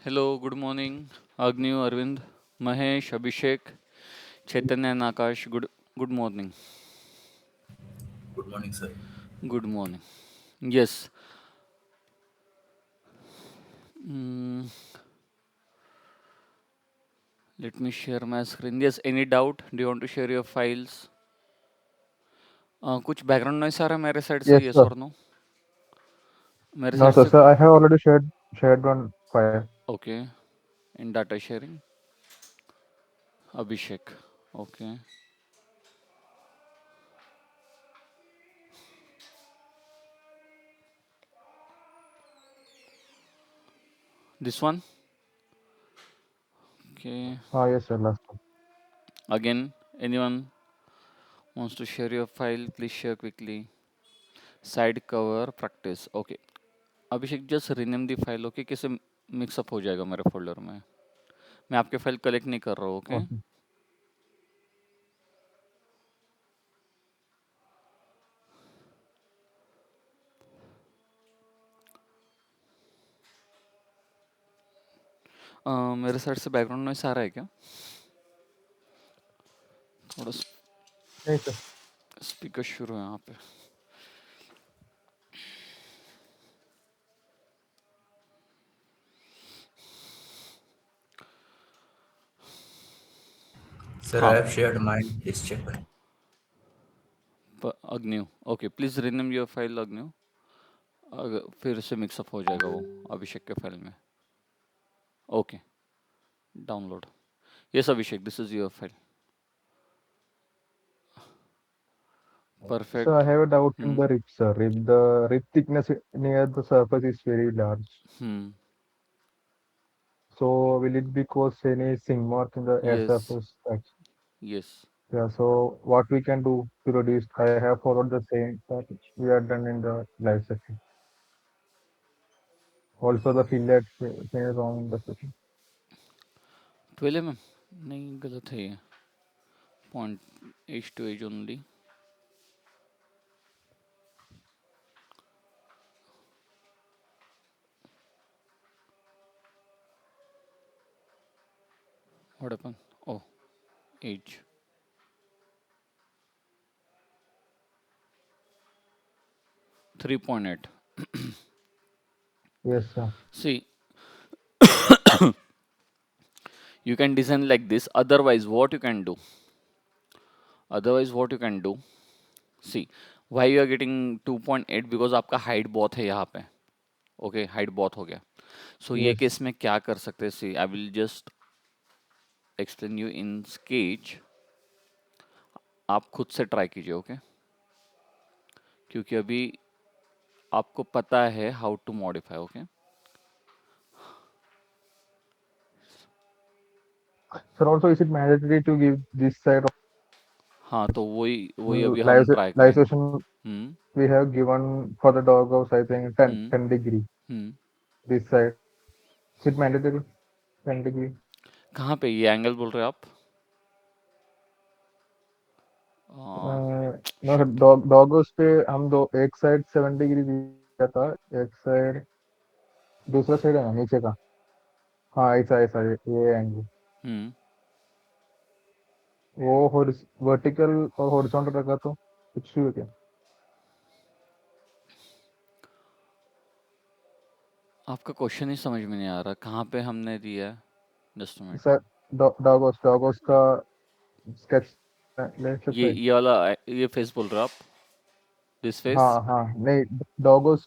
Hello, good morning. Agnew, Arvind, Mahesh, Abhishek, Chaitanya, and Akash. Good morning. Good morning, sir. Good morning. Yes. Mm, let me share my screen. Yes. Any doubt? Do you want to share your files? कुछ background noise आ रहा है मेरे side से? Yes, yes sir. और no? मेरे No, side sir. से? Sir, I have already shared one file. Okay. In data sharing. Abhishek. Okay. This one. Okay. Yes, sir. Last one. Again. Anyone wants to share your file? Please share quickly. Side cover practice. Okay. Abhishek just rename the file. Okay, कैसे mix up हो जाएगा मेरे folder में? मैं आपके file collect नहीं कर रहा हूँ. ओके. Okay. मेरे साइड से बैकग्राउंड नॉइस आ रहा है क्या? थोड़ा Yes, sir. स्पीकर शुरू है यहाँ पे. Sir, I हाँ. have shared mine. Please check it. अग्न्यू. Okay, please rename your file अग्न्यू. फिर से मिक्सअप हो जाएगा वो अभिषेक के फाइल में. Okay. Download. Yes Abhishek, this is your file. Sir, I perfect. have a doubt in hmm. the rib, sir. If the rib thickness near the surface is very large, hmm. so will it be cause any sing mark in the air yes. surface? Yes. Yeah. So what we can do to reduce? I have followed the same that we are done in the live session. Also, the fillet is wrong in the session. 12 mm. नहीं, गलत है ये. Point edge to edge only. What happen? Oh, edge 3.8. Yes, sir. See, you can design like this. Otherwise what you can do? See, why you are getting 2.8? Because आपका height बहुत है यहाँ पे. Okay, height बहुत हो गया. सो ये Yes. Case में क्या कर सकते हैं? See, I will just explain you in sketch. आप खुद से ट्राई कीजिए. ओके, क्योंकि अभी आपको पता है how to modify. Okay. Sir, also is it mandatory to give this side of हाँ, तो वही वही अभी live हम ट्राई live करेंगे. session? Hmm. We have given for the dog house, I think, 10, hmm. 10 degree hmm. this side. Is it mandatory? 10 degree. कहाँ पे ये एंगल बोल रहे हो आप? No, shit. dog house पे हम दो एक साइड 7 डिग्री दिया था, एक साइड दूसरा साइड है ना नीचे का. हाँ ऐसा ऐसा ये एंगल हम्म. वो वर्टिकल और हॉरिजॉन्टल रखा तो कुछ भी हो क्या? आपका क्वेश्चन ही समझ में नहीं आ रहा. कहाँ पे हमने दिया है? Just minute. Sir dog house का स्केच ले सकते हैं. ये वाला, ये फेस बोल रहे हो आप? This face? हाँ हाँ नहीं, डॉग हाउस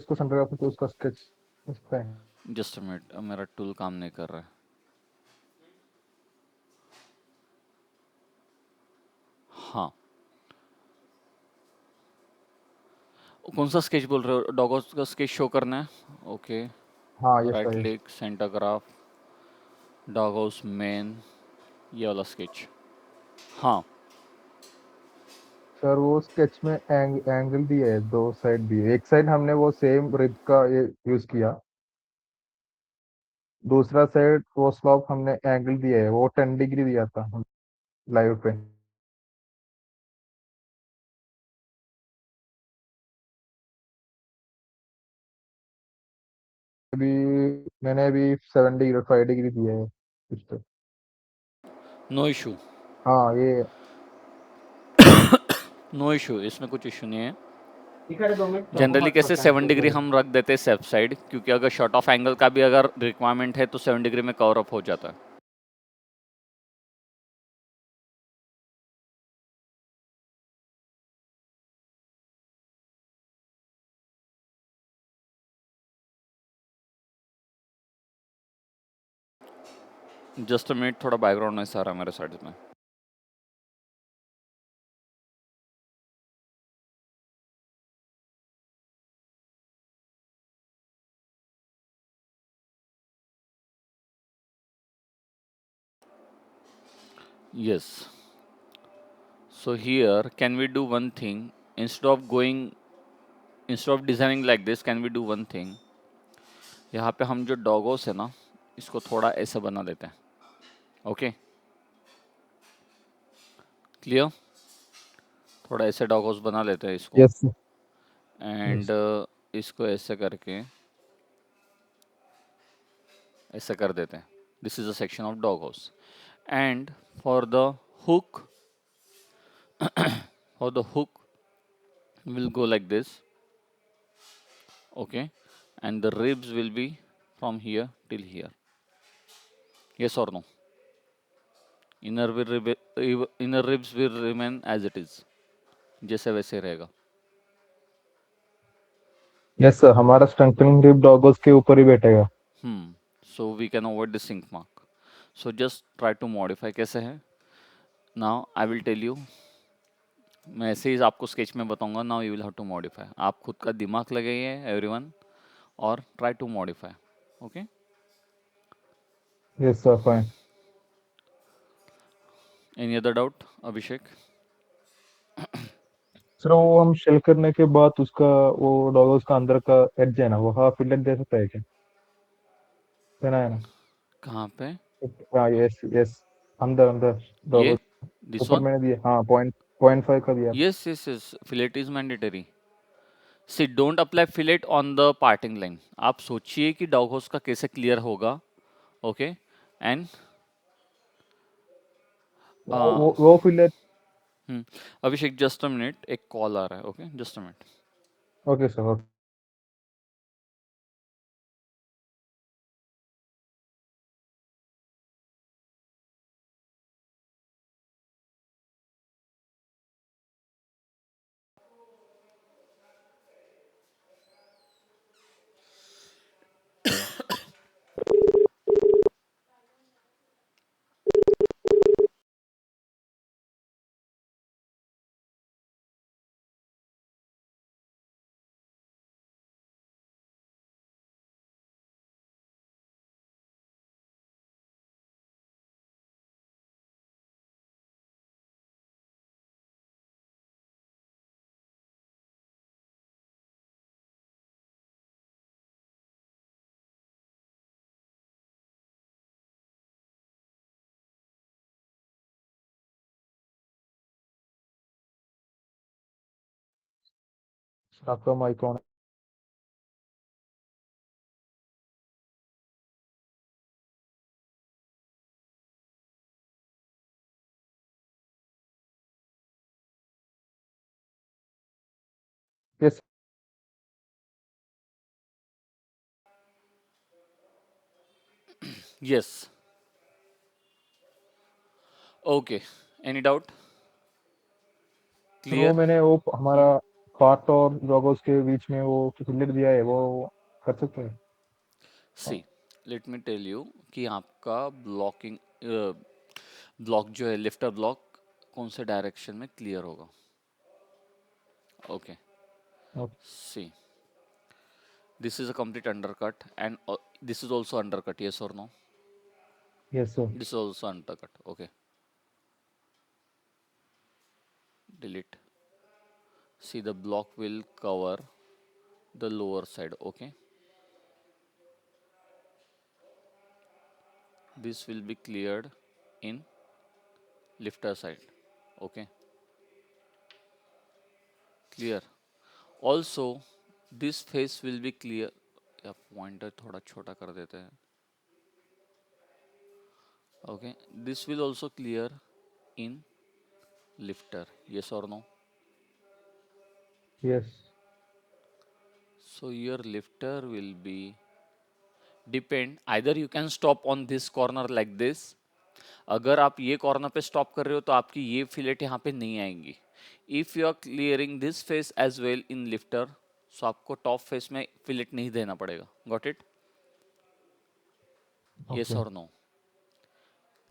को सेंटर रखा तो उसका स्केच सकते हैं. जस्ट मिनट, मेरा टूल काम नहीं कर रहा है. हाँ. कौन सा स्केच बोल रहे हो? डॉगोस का स्केच शो करना है. ओके. हाँ yes right sir yes. Click, centre graph, dog house main, ये वाला स्केच. हाँ. सर वो स्केच में एंगल दिए है, दो साइड दिए, एक साइड हमने वो सेम रिब का ये यूज किया, दूसरा साइड वो स्लॉप हमने एंगल दिया है, वो 10 डिग्री दिया था लाइव पे. अभी मैंने अभी 7 डिग्री 5 डिग्री दिया है इस पे। नो इशू, हाँ ये नो इशू, इसमें कुछ इशू नहीं है। इकडे 2 मिनिट टोको जनरली कैसे पटको 7 डिग्री सांगतो. हम रख देते हैं सेफ साइड, क्योंकि अगर शॉर्ट ऑफ एंगल का भी अगर रिक्वायरमेंट है तो 7 डिग्री में कवर अप हो जाता है। जस्ट अ मिनट, थोड़ा बैकग्राउंड नॉइस आ रहा है मेरे साइड में। Yes, so here can we do one thing, instead of going, instead of designing like this, can we do one thing, यहाँ पे हम जो डॉगोस है ना, इसको थोड़ा ऐसे बना देते हैं। Okay, clear? थोड़ा ऐसे डॉगोस बना लेते हैं इसको, यस एंड यस इसको ऐसे करके ऐसे कर देते हैं। This is a section of dog house, and for the hook, for the hook will go like this, okay, and the ribs will be from here till here. Yes or no? Inner ribs will remain as it is, जैसे वैसे रहेगा। Yes sir, हमारा strengthening rib डॉगोस के ऊपर ही बैठेगा. So we can avoid the sink mark, so just try to modify कैसे है। Now I will tell you, मैं ऐसे ही आपको स्केच में बताऊंगा। Now you will have to modify, आप खुद का दिमाग लगाइए एवरीवन, और try to modify. Okay, yes sir fine. Any other doubt Abhishek? Sir वो हम शेल करने के बाद उसका वो डॉगोस का अंदर का एड्ज है ना, वहाँ फिलेट दे सकता है क्या? देना है ना? कहाँ पे? हाँ यस यस, अंदर अंदर ये डॉगोस दिस ऊपर वन? मैंने दिया. हाँ पॉइंट 5 का दिया. Yes, yes, yes. Fillet is mandatory. See, don't apply fillet on the parting line. आप सोचिए कि डॉग हाउस का कैसे क्लियर होगा। ओके, एंड वो fillet. Abhishek just a minute, एक कॉल आ रहा है। Okay, just a minute. Okay sir. आपका mike on. Yes yes, okay, any doubt? Sir, वो क्लियर? मैंने वो हमारा पार्ट और डॉगोस के बीच में वो फिलेट दिया है, वो कर सकते हैं. सी, लेट मी टेल यू कि आपका ब्लॉकिंग ब्लॉक जो है, लिफ्टर ब्लॉक कौन से डायरेक्शन में क्लियर होगा। Okay, see, this is a complete undercut, and this is also undercut. Yes or no? Yes sir. This is also undercut. Okay, delete. See, the block will cover the lower side. Okay, this will be cleared in lifter side. Okay, clear. Also, this face will be clear. या pointer थोड़ा छोटा कर देते हैं. Okay, this will also clear in lifter. Yes or no? Yes. So your lifter will be depend. Either you can stop on this corner like this. अगर आप ये corner पे स्टॉप कर रहे हो तो आपकी ये फिलेट यहाँ पे नहीं आएंगी. If you are clearing this face as well in lifter, so आपको टॉप फेस में फिलेट नहीं देना पड़ेगा. Got it? Yes Okay. और नो?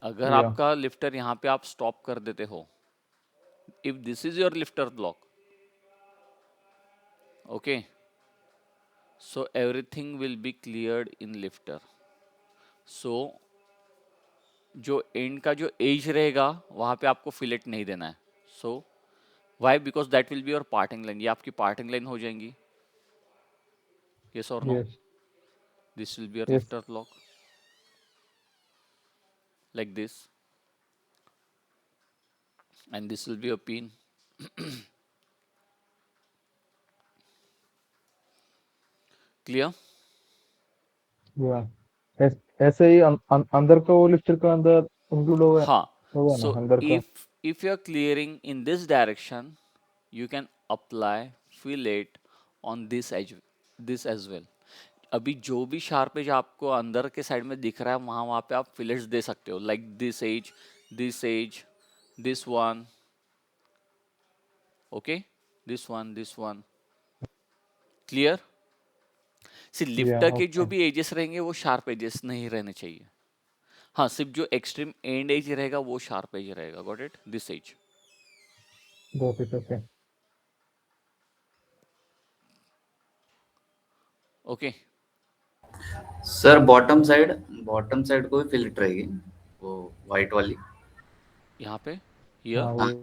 अगर Yeah. आपका लिफ्टर यहाँ पे आप स्टॉप कर देते हो, if this is your lifter block, okay, so everything will be cleared in lifter. So जो एंड का जो एज रहेगा वहां पे आपको फिलेट नहीं देना है. So why? Because that will be your parting line. ये आपकी पार्टिंग लाइन हो जाएंगी. यस और no? Yes. This will be your Yes. Lifter block like this, and this will be your pin. Clear? Yeah. ऐसे ही अंदर का वो lifter का अंदर इंक्लूड होगा हाँ. होगा सो ना अंदर का. if you are clearing in this direction, you can apply fillet on this as well. अभी जो भी शार्पेज आपको अंदर के साइड में दिख रहा है वहां वहां पे आप फिलेट्स दे सकते हो. Like this edge, this one. Okay, this one. Clear? See Yeah. Lifter के जो Okay. भी एजेस रहेंगे वो शार्प एजेस नहीं रहने चाहिए. हाँ, सिर्फ जो एक्सट्रीम एंड एज रहेगा वो शार्प एज रहेगा. Got it? This edge. Got it. Okay. Okay. Sir bottom side को भी फिल्टर रहेगी वो वाइट वाली. यहाँ पे, हियर. हाँ हाँ. वो.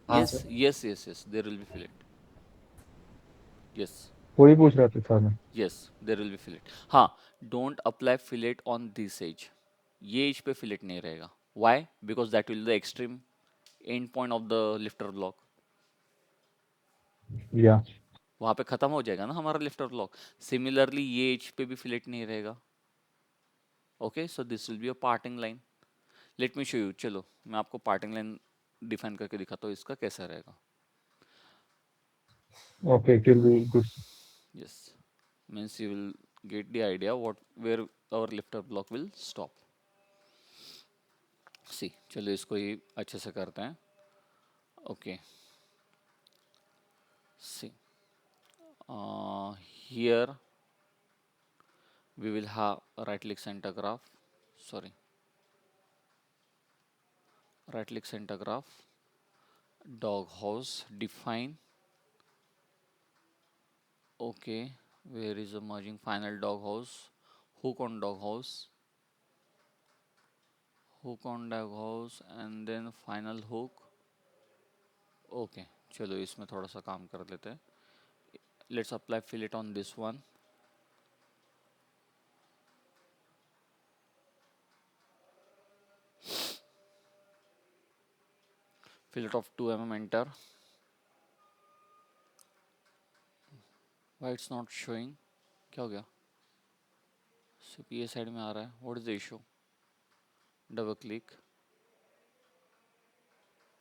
हाँ yes sir. Yes yes yes, there will be fillet. Yes वही पूछ रहा था सर मैं. Yes, there will be fillet. हाँ, don't apply fillet on this edge. ये एज पे फिलेट नहीं रहेगा. Why? Because that will the extreme end point of the lifter block. Yeah. वहां पे खत्म हो जाएगा ना हमारा लिफ्टर ब्लॉक. सिमिलरली ये एज पे भी फिलेट नहीं रहेगा. Okay, so this will be a parting line. Let me show you. चलो मैं आपको पार्टिंग लाइन डिफाइन करके दिखाता हूँ इसका कैसा रहेगा. Okay. It will be good. Yes, means you will get the idea what where our lifter block will stop. See, चलो इसको ही अच्छे से करते हैं. Okay, see, here we will have a right click center graph. Sorry, right click center graph, dog house define. Okay, where is the merging final dog house, hook on dog house, and then final hook. Okay, चलो इसमें थोड़ा सा काम कर लेते हैं. Let's apply fillet on this one. Fillet of 2 mm, enter. Why it's not showing? क्या हो गया? सिर्फ ये साइड में आ रहा है. What is the issue? Double click.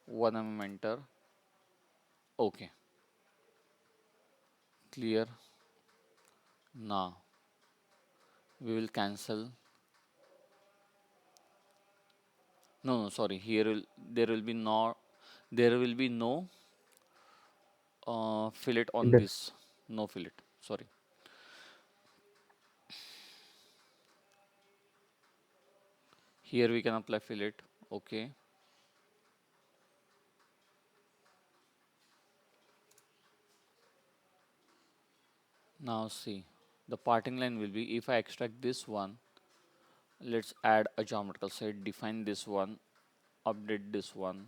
1 mm, enter. Okay. Clear. Now we will cancel. No, sorry. There will be no fillet on Yes. this. No fillet. Sorry. Here we can apply fillet. Okay. Now see, the parting line will be, if I extract this one, let's add a geometrical set, define this one, update this one.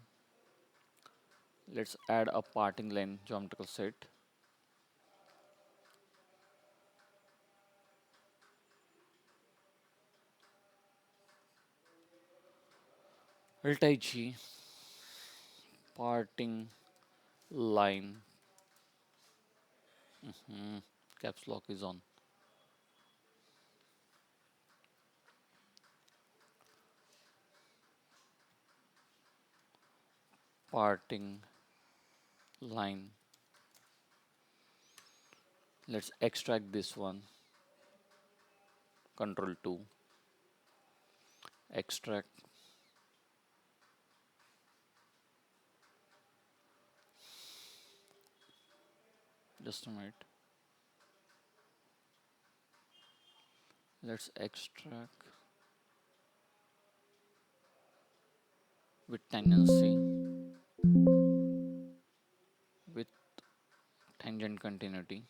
Let's add a parting line geometrical set. Alt I G, parting line. Caps lock is on. parting line. Let's extract this one. Control 2. Extract. Just a minute. Let's extract with tendency, with tangent continuity.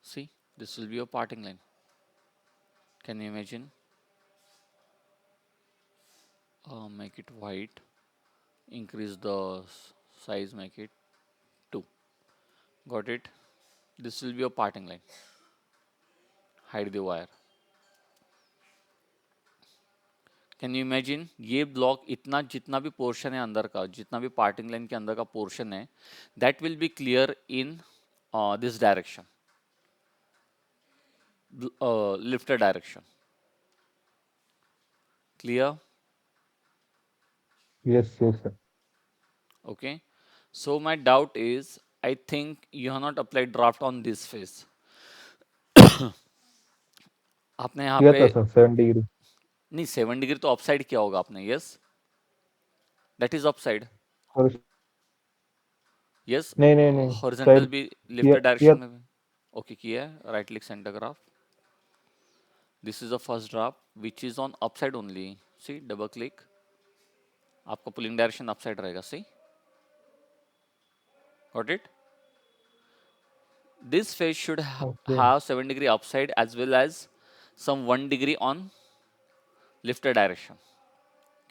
See, this will be your parting line. Can you imagine? Make it white. Increase the size, make it 2. Got it? This will be your parting line. Hide the wire. Can you imagine ये block इतना जितना भी portion है अंदर का, जितना भी parting line के अंदर का पोर्शन है, that will B clear in this direction, lifted direction. Clear? Yes, yes, sir. Okay. So my doubt is, I think you have not applied draft on this face. आपने यहाँ किया पे था sir 7 degree. नहीं, 7 degree तो upside किया होगा आपने. Yes, that is upside. और यस, नहीं नहीं नहीं हॉरिजॉन्टल साइड भी किया लिफ्टेड किया. डायरेक्शन में भी. ओके, किया है. Right click centre graph. This is the first draft which is on upside only. See, double click. आपका पुलिंग डायरेक्शन अपसाइड रहेगा. See, got it? This face should Okay. have 7 degree upside as well as some 1 degree on lifted direction.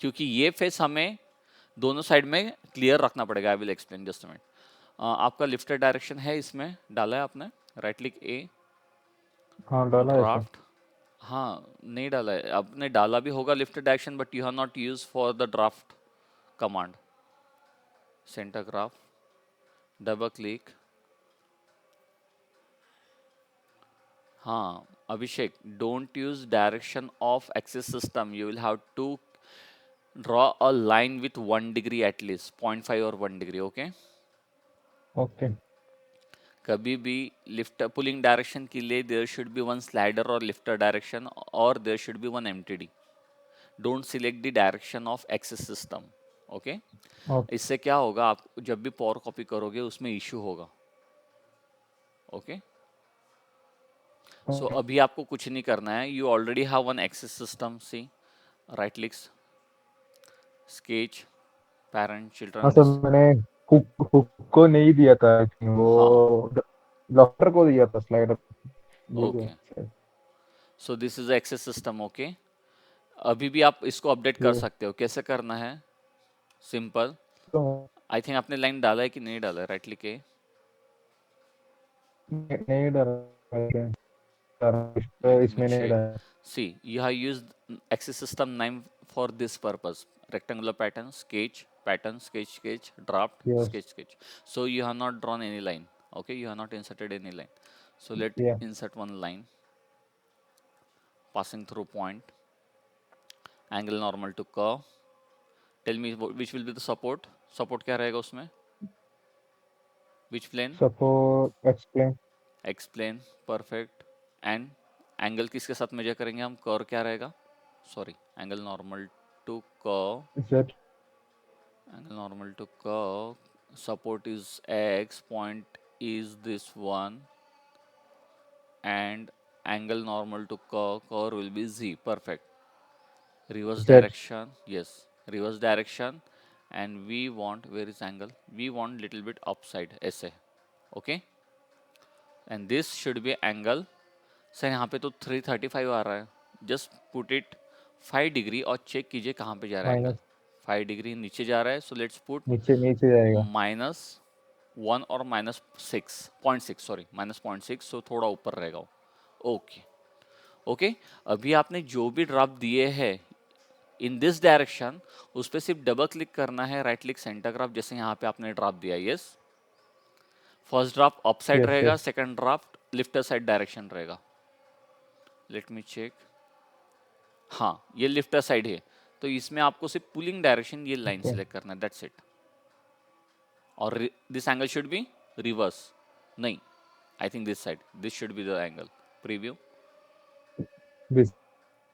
क्योंकि ये face हमें दोनों side में clear रखना पड़ेगा. I will explain just a minute. आपका लिफ्टेड डायरेक्शन है, इसमें डाला है आपने. राइट क्लिक ए, हाँ डाला है सर. ड्राफ्ट. हाँ, नहीं डाला है आपने. डाला भी होगा lifted direction, but you have not use for the draft command. Centre graph, double click. हाँ Abhishek, don't use direction of axis system. You will have to draw a line with 1 degree at least, 0.5 और 1 degree. Okay. Okay. कभी भी lift pulling direction के लिए there should be one slider और lifter direction, और there should be one MTD. Don't select the direction of axis system. Okay. इससे क्या होगा, आप जब भी पावर कॉपी करोगे उसमें इश्यू होगा. ओके. सो अभी आपको कुछ नहीं करना है. You already have one axis system. See, right clicks, sketch, parent, हाँ चिल्ड्रन. सर मैंने हुक हुक को नहीं दिया था. I think वो लॉफ्टर को दिया था slider. Okay. So this is axis system. Okay. अभी भी आप इसको अपडेट कर सकते हो. कैसे करना है? सिंपल. आई थिंक आपने लाइन डाला है कि नहीं डाला है. राइट क्लिक है. नहीं डाला इसमें नहीं डाला. See, you have used axis system name for this purpose. Rectangular pattern, sketch, pattern, sketch, sketch, draft, Yes. sketch, sketch. So you have not drawn any line. Okay, you have not inserted any line. So let Yeah. insert one line. Passing through point. Angle normal to curve. Tell me which will be the support. Support क्या रहेगा उसमें? Which plane? Support explain. Explain. Perfect. And angle किसके साथ measure करेंगे हम? Curve क्या रहेगा? Sorry, angle normal to curve. Z. Angle normal to curve. Support is x, point is this one, and angle normal to curve will be z. Perfect. Reverse direction. Yes, reverse direction. And we want, where is angle? We want little bit upside, ऐसे. Okay. And this should be angle. Sir यहाँ पे तो 335 आ रहा है. Just put it 5 degree और check कीजिए कहाँ पे जा रहा है एंगल. 5 डिग्री नीचे जा रहा है. सो लेट्स पुट नीचे नीचे जाएगा. -1 और -6.6, सॉरी -0.6. सो थोड़ा ऊपर रहेगा. ओके. ओके. अभी आपने जो भी ड्राफ्ट दिए हैं इन दिस डायरेक्शन, उस पर सिर्फ डबल क्लिक करना है. राइट क्लिक सेंटर ग्राफ, जैसे यहाँ पे आपने ड्राफ्ट दिया. Yes, first draft up side रहेगा, second draft lifter side direction रहेगा. Let me check. हाँ, ये लिफ्टर साइड है. तो इसमें आपको सिर्फ पुलिंग डायरेक्शन ये लाइन Okay. सिलेक्ट करना है, दैट्स इट. और this angle should be reverse. नहीं, I think this side, this should be the angle. Preview. This.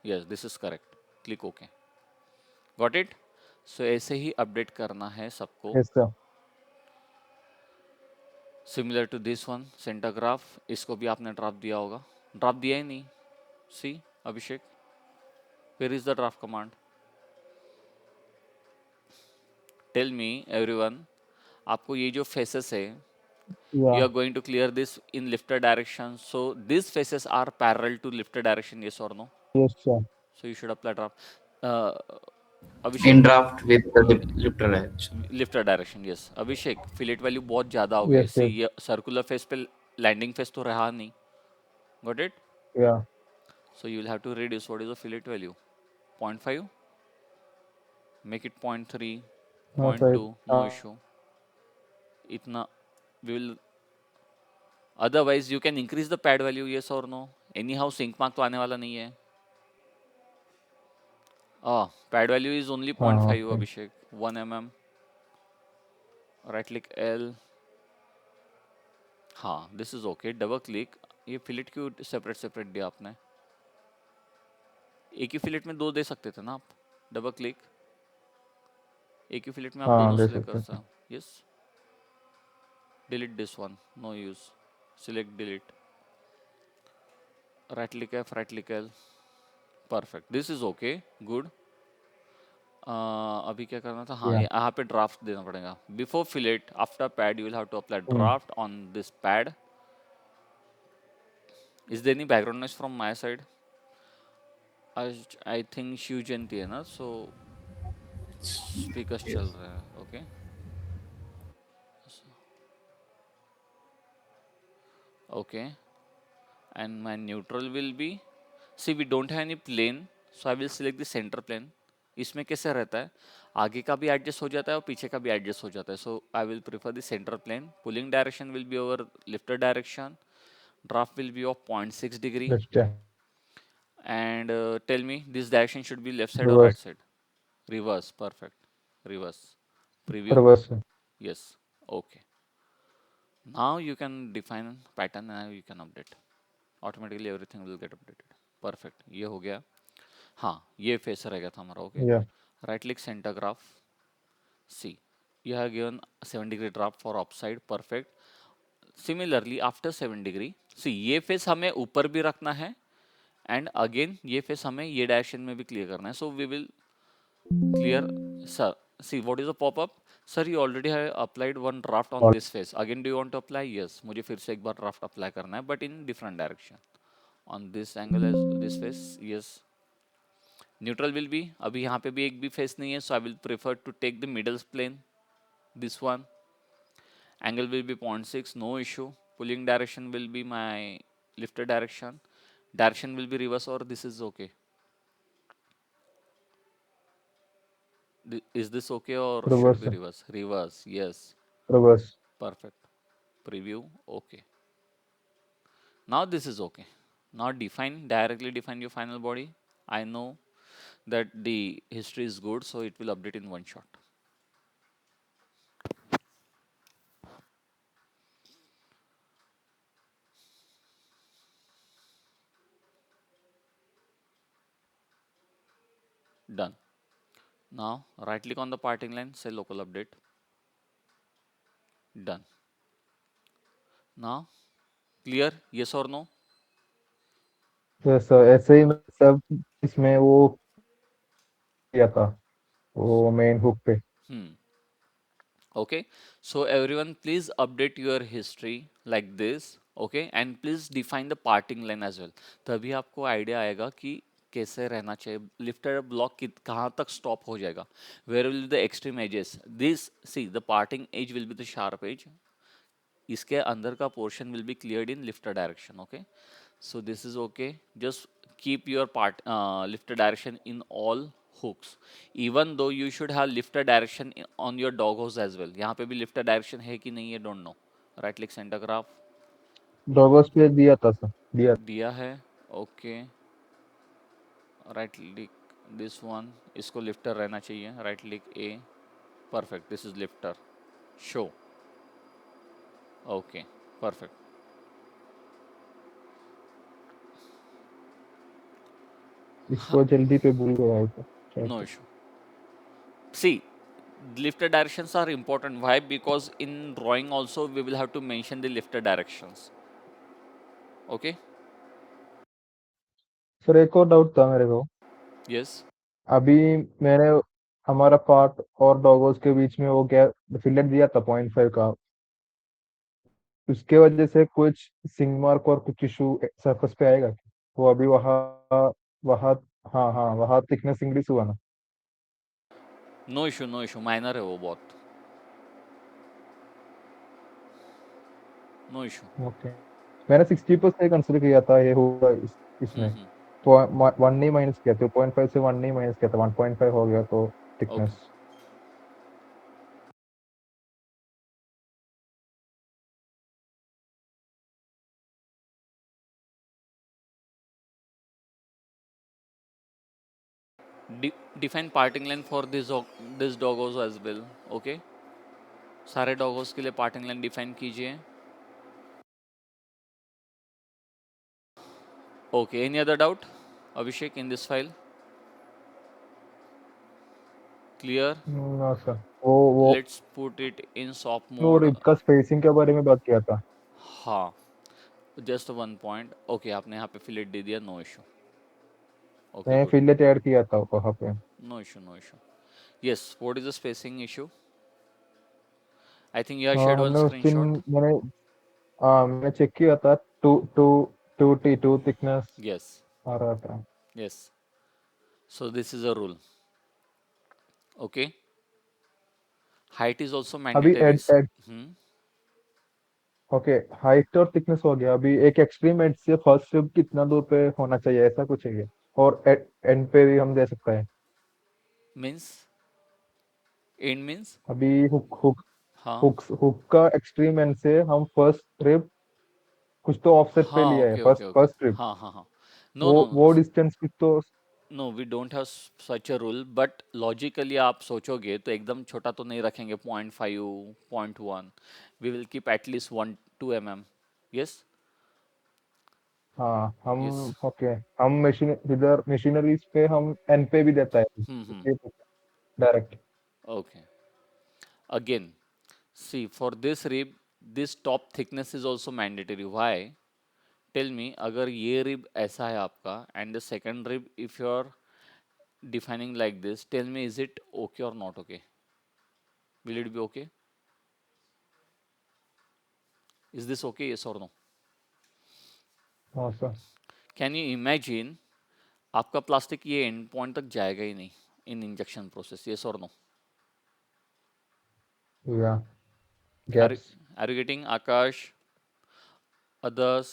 Yes, this is correct. Click okay. Got it. So ऐसे ही update करना है सबको. Yes, sir. Similar to this one center graph. इसको भी आपने draft दिया होगा. ड्राफ्ट दिया ही नहीं. See Abhishek, where is the draft command? Tell me everyone, आपको ये जो फेसेस है, you Yeah. are going to clear this in lifted direction, so these faces are parallel to lifted direction, yes or no? Yes, sir. So you should apply draft. uh, In Abhishek, draft with the lifter direction. lifted direction, yes. Abhishek, fillet value बहुत ज़्यादा हो गए. Yes, See, yes. ये circular face पे landing face तो रहा नहीं. Got it? Yeah. So you will have to reduce. What is the fillet value? 0.5. Make it 0.3, No, sir. 0.2, no issue. इतना we will. Otherwise you can increase the pad value, yes or no? Anyhow sync mark तो आने वाला नहीं है. Pad value is only 0.5, Okay. Abhishek. 1 mm. Right click L. हाँ, this is okay. Double click. ये fillet क्यों separate separate दिया आपने? एक ही फिलेट में दो दे सकते थे ना आप. Double click. एक ही फिलेट में आप दोनों दे सिलेक्ट कर सकते थे. सकते. Yes. Delete this one. No use. Select delete. Right click F, right click L. Perfect. This is okay. Good. अभी क्या करना था? हाँ, Yeah. यहाँ पे ड्राफ्ट देना पड़ेगा. Before fillet, after pad, you will have to apply draft on this pad. Is there any background noise from my side? I think Shiv Jayanti है ना, सो स्पीकर्स चल रहा है. Okay. Okay. And my neutral will be, see we don't have any plane, so I will select the center plane. इसमें कैसे रहता है, आगे का भी एडजस्ट हो जाता है और पीछे का भी एडजस्ट हो जाता है. So I will prefer the center plane. Pulling direction will be over lifted direction. Draft will be of 0.6 degree. That's yeah. And tell me, this direction should be left side or right Reverse. side? Reverse. Perfect. Reverse. Preview. Reverse. Yes. Okay. Now you can define pattern and you can update. Automatically everything will get updated. Perfect. ये हो गया. हाँ, ये face रह गया था हमारा. Okay. Yeah. Right click centre graph. See, you have given 7 degree draft for upside. Perfect. Similarly after 7 degree, see ये फेस हमें ऊपर भी रखना है एंड अगेन ये फेस हमें ये डायरेक्शन में भी क्लियर करना है. So we will clear. Sir, see what is the popup? Sir you already have applied one draft on this face. Again do you want to apply? Yes, मुझे फिर से एक बार ड्राफ्ट अप्लाई करना है but in different direction. On this angle as this face. Yes. Neutral will be, अभी यहाँ पे भी एक भी फेस नहीं है, so I will prefer to take the middle plane, this one. Angle will be 0.6, no issue. Pulling direction will be my lifted direction. Direction will be reverse, or this is okay? Is this okay or Reverse. should be reverse? Reverse, yes. Reverse. Perfect. Preview, okay. Now this is okay. Now directly define your final body. I know that the history is good, so it will update in one shot. Done. Now right click on the parting line, say local update. Done. Now clear, yes or no? Yes, sir. ऐसे ही मैं सब इसमें वो किया था, वो main hook पे. Okay, so everyone please update your history like this. Okay, and please define the parting line as well. तभी आपको आइडिया आएगा कि कैसे रहना चाहिए. लिफ्टेड ब्लॉक कहाँ तक स्टॉप हो जाएगा. Where will the extreme edges. This see the parting edge will be the sharp edge. इसके अंदर का portion will be cleared in lifted direction. Okay, so this is okay. Just keep your lifted direction in all hooks, even though you should have lifted direction on your dog hose as well. यहाँ पे भी lifted direction है कि नहीं है, don't know. Right click center graph. डॉगर्स पे दिया था सर, दिया. दिया है. Okay. Right click this one, इसको लिफ्टर रहना चाहिए, right click A, perfect, this is lifter, show, okay, perfect, इसको जल्दी पे भूल गया है तो क्या नो कर- issue. See, lifter directions are important. Why? Because in drawing also we will have to mention the lifter directions. Okay? Sir एक और डाउट था मेरे को। Yes. अभी मैंने हमारा पार्ट और डॉगोस के बीच में वो गैप फिलेट दिया था 0.5 का, उसके वजह से कुछ सिंग मार्क और कुछ इशू सरफेस पे आएगा क्या? वो अभी वहाँ वहाँ हाँ हाँ वहाँ थिकनेस इंक्रीज हुआ ना। No issue, no issue. Minor है वो बहुत. No issue. ओके, मैंने 60% कंसिडर किया था ये होगा इसमें, हम्म. तो वन नहीं माइनस किया था, 0.5 से वन नहीं माइनस किया था, 1.5 हो गया तो Okay. Thickness. Define parting length for this doggos as well. Okay? सारे doggos के लिए parting length define कीजिए. Okay. Any other doubt, Abhishek, in this file? Clear? ना सर, वो Let's put it in soft और mode. इसका spacing के बारे में बात किया था। हाँ. Just one point. ओके, आपने यहाँ पे फिलेट दे दिया, नो इशू. ओके, मैं गुड. फिलेट ऐड किया था वहाँ पे। No issue, no issue. Yes, what is the spacing issue? I think you have shared one हमने उस दिन screenshot. मैंने मैंने चेक किया था, two two two thickness Yes, आ रहा था। yes. So this is a rule. Okay. Height is also अभी mandatory. Add add Hmm. Okay, height और थिकनेस हो गया, अभी एक एक्सट्रीम एज से फर्स्ट रिब कितना दूर पे होना चाहिए ऐसा कुछ है क्या? और एंड पे भी हम दे सकते हैं। Means end means. अभी हुक हुक हाँ. हुक हुक का एक्सट्रीम एंड से हम फर्स्ट रिब कुछ तो ऑफसेट पे हाँ. लिया है, Okay, first okay, okay. First rib, हाँ, हाँ, हाँ. No, वो no, no. वो डिस्टेंस कुछ तो। No, we don't have such a rule. But logically आप सोचोगे तो एकदम छोटा तो नहीं रखेंगे. 0.5, 0.1. We will keep at least 1-2 mm. Yes. हाँ हम Yes. ओके, हम मशीन इधर मशीनरीज पे हम एन पे भी देता Hmm. है direct. Okay. Again, see, for this rib, this top thickness is also mandatory. Why? Tell me, अगर ये rib ऐसा है आपका and the second rib, if you are defining like this, tell me, is it okay or not okay? Will it be okay? Is this okay? Yes or no? हाँ sir. Can you imagine आपका plastic ये end point तक जाएगा ही नहीं in injection process? Yes or no? या Are gaps. are you getting Akash, others,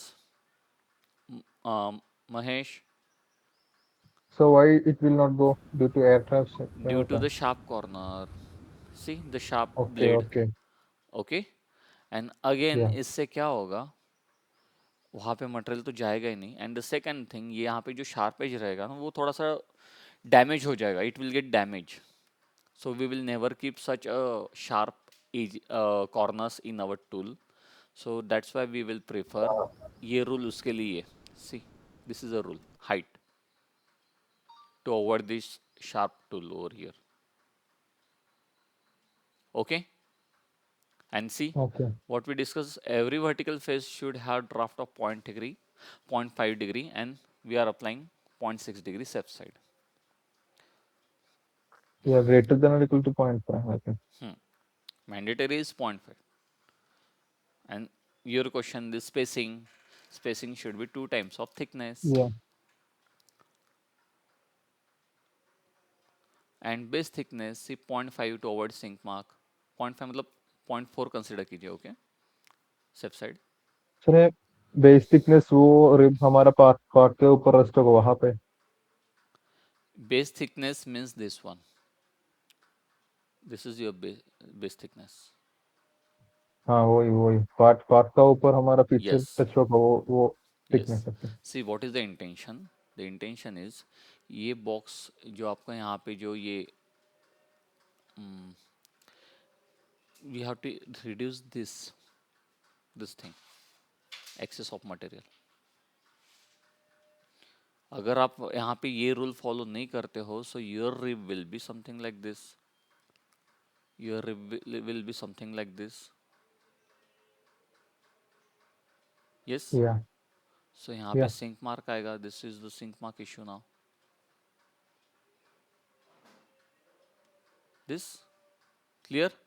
Mahesh? So why it will not go due to air traps क्या Due to होता है? the sharp corner. See the sharp okay blade. Okay. Okay. And again या इससे क्या होगा, वहाँ पे material तो जाएगा ही नहीं. एंड द सेकंड थिंग, ये यहाँ पे जो शार्प एज रहेगा ना, वो थोड़ा सा डैमेज हो जाएगा. It will get damage. So we will never keep such a sharp edge corners in our tool. So that's why we will prefer ये रूल उसके लिए. See, this is a rule, height, to avoid this sharp tool over here. Okay. And see okay. what we discussed, every vertical face should have draft of 0.5 degree, and we are applying 0.6 degree left side. या greater than और equal to 0.5 I think. Mandatory is 0.5. And your question, this spacing should be 2 times of thickness. या And base thickness, see, 0.5 to avoid sink mark. 0.5 मतलब 0.4 consider कीजिए. Okay, safe side. Sir base thickness वो rib हमारा part part के ऊपर rest होगा वहाँ पे। Base thickness means this one. This is your base thickness. हाँ वही वही पार्ट पार्ट का ऊपर हमारा पीछे Yes. टच होगा वो Yes. थिकनेस है। See, what is the intention? The intention is ये बॉक्स जो आपका यहाँ पे जो ये we have to reduce this thing excess of material. अगर आप यहाँ पे ये रूल फॉलो नहीं करते हो so your rib will be something like this, your rib will be something like this. Yes, Yeah. So यहाँ पे Yeah. सिंक मार्क आएगा, this is the sink mark issue now, this clear.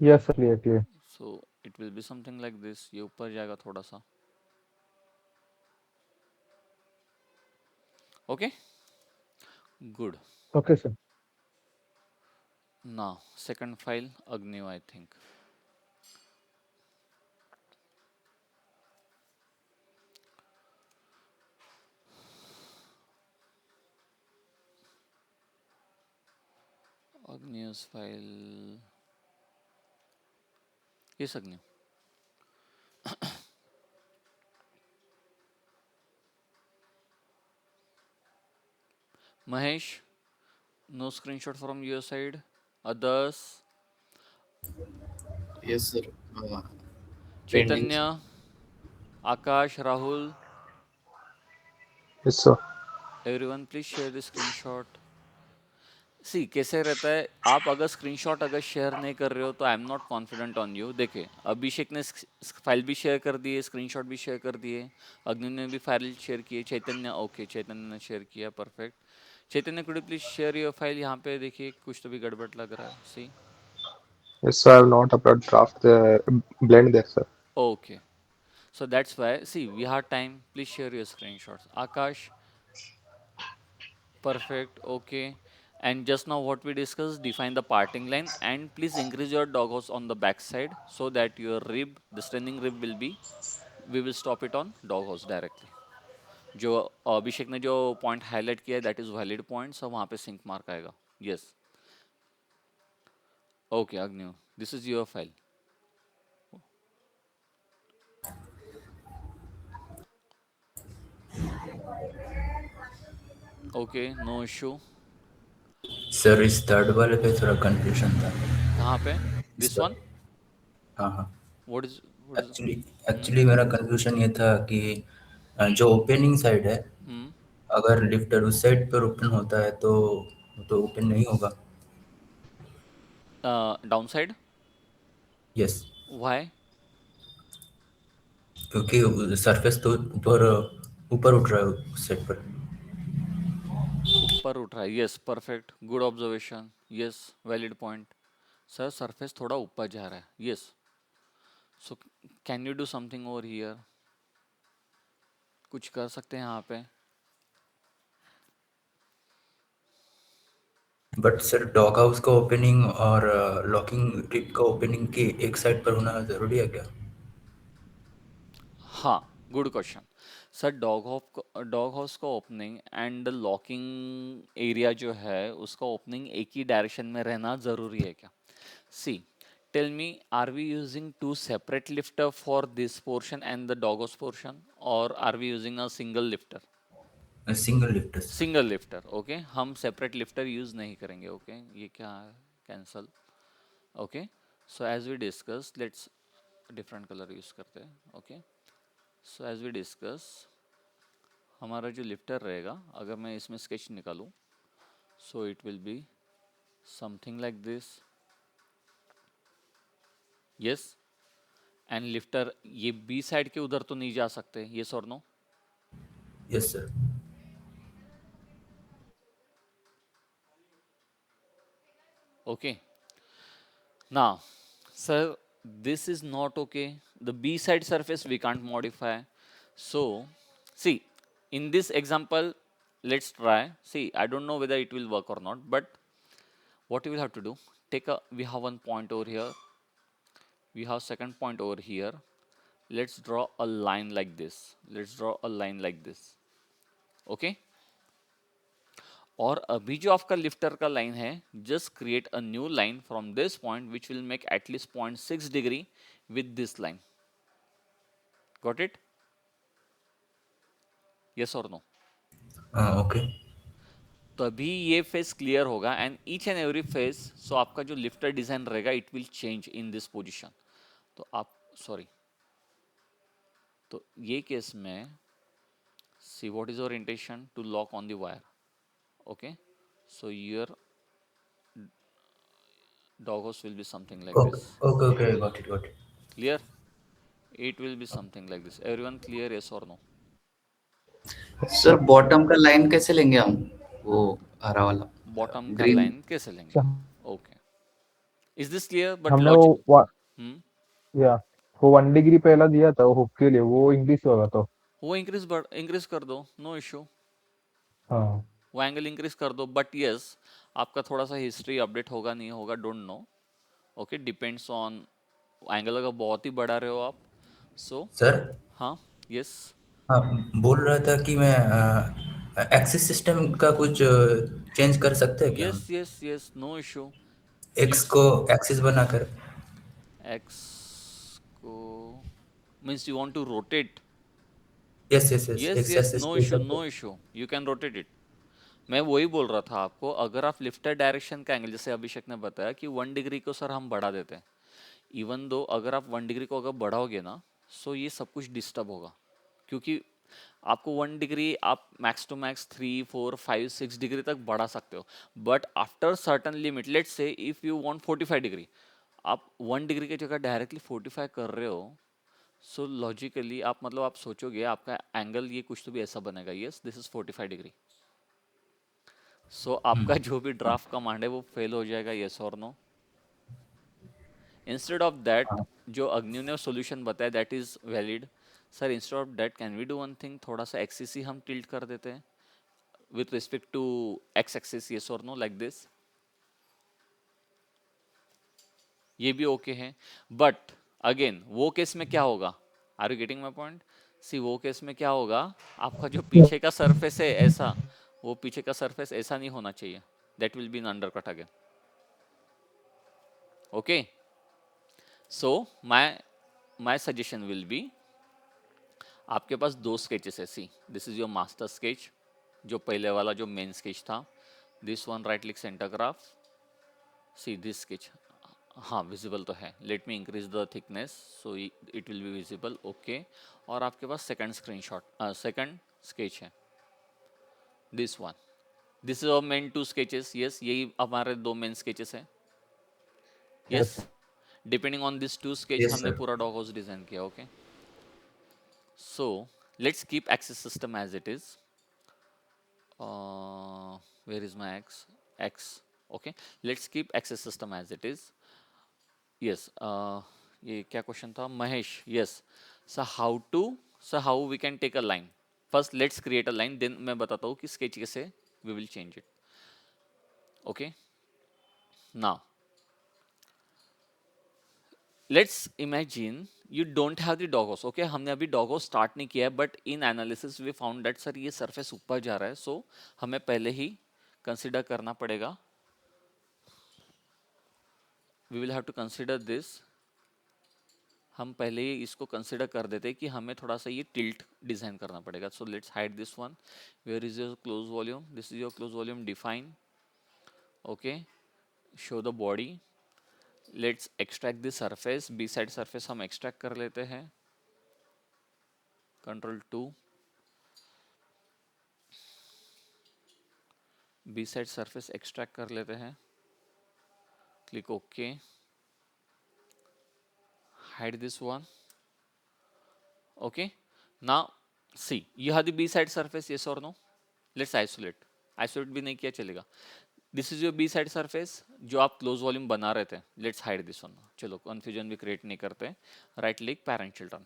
Yes, sir. Clear. Clear. So it will be something like this, ये ऊपर जाएगा थोड़ा सा। Okay good. Okay, sir. Now, second file, Agnew, I think. Agnew's file. Yes, Agnew. Mahesh, no screenshot from your side. Others, Yes, sir. Uh, Pending, sir. Chaitanya, Akash, Rahul, Yes, sir. everyone, please share the screenshot. सी कैसे रहता है, आप अगर screenshot अगर share नहीं कर रहे हो तो आई am not confident on you. देखिए अभिषेक ने फाइल भी शेयर कर दिए, स्क्रीनशॉट भी शेयर कर दिए, अग्नि ने भी फाइल शेयर की है, चैतन्य ओके चैतन्य ने शेयर किया, perfect. Chaitanya could you please share your file, यहाँ पे देखिए कुछ तो भी गड़बड़ लग रहा है, सी। Yes, sir. I have not uploaded draft blend there, sir. Okay so that's why see we have time, please share your screenshots. Akash perfect, okay. And just now what we discussed, define the parting line and please increase your doghouse on the back side so that your rib, the standing rib will be, we will stop it on doghouse directly. जो अभिषेक ने जो point highlight किया है that is valid point, so वहाँ पे sink mark आएगा। Yes okay अग्न्यू, this is your file. Okay no issue. Sir इस थर्ड वाले पे थोड़ा कंफ्यूजन था। कहाँ पे? इस दिस पर, वन? हाँ हाँ। व्हाट इज एक्चुअली एक्चुअली मेरा कंफ्यूजन ये था कि जो ओपनिंग साइड है, अगर लिफ्टर उस साइड पर ओपन होता है तो ओपन नहीं होगा। Down side? Yes, why? क्योंकि सरफेस तो ऊपर ऊपर उठ रहा है उस साइड पर। ऊपर उठ रहा है, yes perfect, good observation, yes valid point. Sir surface थोड़ा ऊपर जा रहा है, yes. So can you do something over here? कुछ कर सकते हैं यहाँ पे? बट सर डॉग हाउस का ओपनिंग और लॉकिंग ट्रिप का ओपनिंग के एक साइड पर होना जरूरी है क्या? हाँ good question. Sir dog house का ओपनिंग एंड लॉकिंग एरिया जो है उसका ओपनिंग एक ही डायरेक्शन में रहना ज़रूरी है क्या? See tell me, are we using two separate lifter for this portion and the dog house portion, और are we using a single lifter? Single lifter sir. Single lifter, okay. हम separate lifter use नहीं करेंगे, okay. ये क्या है, cancel, okay. So as we discuss, let's different colour use करते हैं, okay. So as we discuss, हमारा जो लिफ्टर रहेगा, अगर मैं इसमें स्केच निकालूं, सो it will be something like this, yes. And lifter ये बी साइड के उधर तो नहीं जा सकते, यस और no? Yes sir. Okay. Now, sir, this is not okay. The B side surface we can't modify. So, see, in this example, let's try. See, I don't know whether it will work or not, but what we will have to do, we have one point over here, we have second point over here. Let's draw a line like this. Let's draw a line like this. Okay. और अभी जो आपका lifter का line है, just create a new line from this point which will make at least 0.6 degree with this line. Got it? Yes और नो? Okay तभी ये फेस क्लियर होगा and each and every face. So आपका जो लिफ्टर डिजाइन रहेगा it will change in this position. तो आप सॉरी, तो ये केस में see what is your intention to lock on the wire. Okay, so your doghouse will be something like okay this. Okay okay, got it got it. Clear? It will be something like this. Everyone clear, yes or no? Sir bottom का line कैसे लेंगे हम, वो हरा वाला bottom का green? Line कैसे लेंगे? अच्छा, okay, is this clear but हमने लॉजिक? हम्म, या वो 1 डिग्री पहला दिया था वो हुक के लिए, वो इंक्रीज होगा तो। वो इंक्रीज कर दो, नो इशू। हाँ वो एंगल इंक्रीज कर दो, बट यस आपका थोड़ा सा हिस्ट्री अपडेट होगा नहीं होगा don't know. Okay, depends on angle. अगर बहुत ही बढ़ा रहे हो आप, सो सर, हाँ, यस हाँ, बोल रहा था कि मैं एक्सिस सिस्टम का कुछ चेंज कर सकते हैं क्या यस हम? Yes yes, no issue. X को एक्सिस बनाकर। एक्स को means you want to rotate. Yes yes yes, yes X yes, axis no के इशू हिसाब नो से। Issue, you can rotate it. मैं वही बोल रहा था आपको, अगर आप लिफ्टर डायरेक्शन का एंगल, जैसे अभिषेक ने बताया कि 1 डिग्री को सर हम बढ़ा देते हैं, इवन दो अगर आप 1 डिग्री को अगर बढ़ाओगे ना, सो ये सब कुछ डिस्टर्ब होगा। क्योंकि आपको 1 डिग्री आप मैक्स टू मैक्स 3 4 5 6 डिग्री तक बढ़ा सकते हो, but after certain limit, let's say if you want 45 degree, आप 1 डिग्री की जगह डायरेक्टली 45 कर रहे हो, सो लॉजिकली आप मतलब आप सोचोगे आपका एंगल ये कुछ तो भी ऐसा बनेगा, यस दिस इज 45 डिग्री। सो आपका जो भी ड्राफ्ट कमांड है वो फेल हो जाएगा, यस और नो। इंस्टेड ऑफ दैट, हाँ जो अग्नि ने सॉल्यूशन बताया that is valid. Sir instead of that can we do one thing, थोड़ा सा एक्सिस ही हम टिल्ट कर देते हैं with respect to X axis, yes और नो, लाइक दिस। ये भी ओके है, बट अगेन वो केस में क्या होगा, are you getting my point? See वो केस में क्या होगा, आपका जो पीछे का सरफेस है ऐसा, वो पीछे का सरफेस ऐसा नहीं होना चाहिए, that will be an undercut again. Okay, so my suggestion will be, आपके पास दो स्केचेस है, see this is your master sketch, जो पहले वाला जो मेन स्केच था, this one right click centre graph, see this sketch, हाँ विजिबल तो है, let me increase the thickness so it will be visible, okay. और आपके पास सेकंड स्क्रीनशॉट, सेकंड स्केच है, this one, this is our main two sketches, yes यही हमारे दो मेन स्केचेस हैं, yes. Depending on this two sketch yes हमने sir. पूरा डॉग हाउस डिजाइन किया, okay. So let's keep axis system as it is. Where is my x? Okay, let's keep access system as it is. Yes, ये क्या question था Mahesh? Yes sir, how we can take a line. First let's create a line, then मैं बताता हूँ कि sketch कैसे we will change it. Okay, now let's imagine you don't have the dog house. Okay, हमने अभी dog house start नहीं किया है, but in analysis we found that sir ये सरफेस ऊपर जा रहा है, सो हमें पहले ही कंसिडर करना पड़ेगा, we will have to consider this. हम पहले ही इसको कंसिडर कर देते हैं कि हमें थोड़ा सा ये टिल्ट डिजाइन करना पड़ेगा। So let's hide this one, where is your close volume, this is your close volume, define, okay, show the body, let's extract the surface, B side surface हम एक्सट्रैक्ट कर लेते हैं, Ctrl+2, B side surface extract कर लेते हैं, click okay, hide this one, okay. Now see you have the B side surface, yes और no, let's isolate भी नहीं किया चलेगा। This is your B side surface जो आप क्लोज वॉल्यूम बना रहे थे, लेट्स हाइड दिस वन। चलो कंफ्यूजन भी क्रिएट नहीं करते, right click parent children,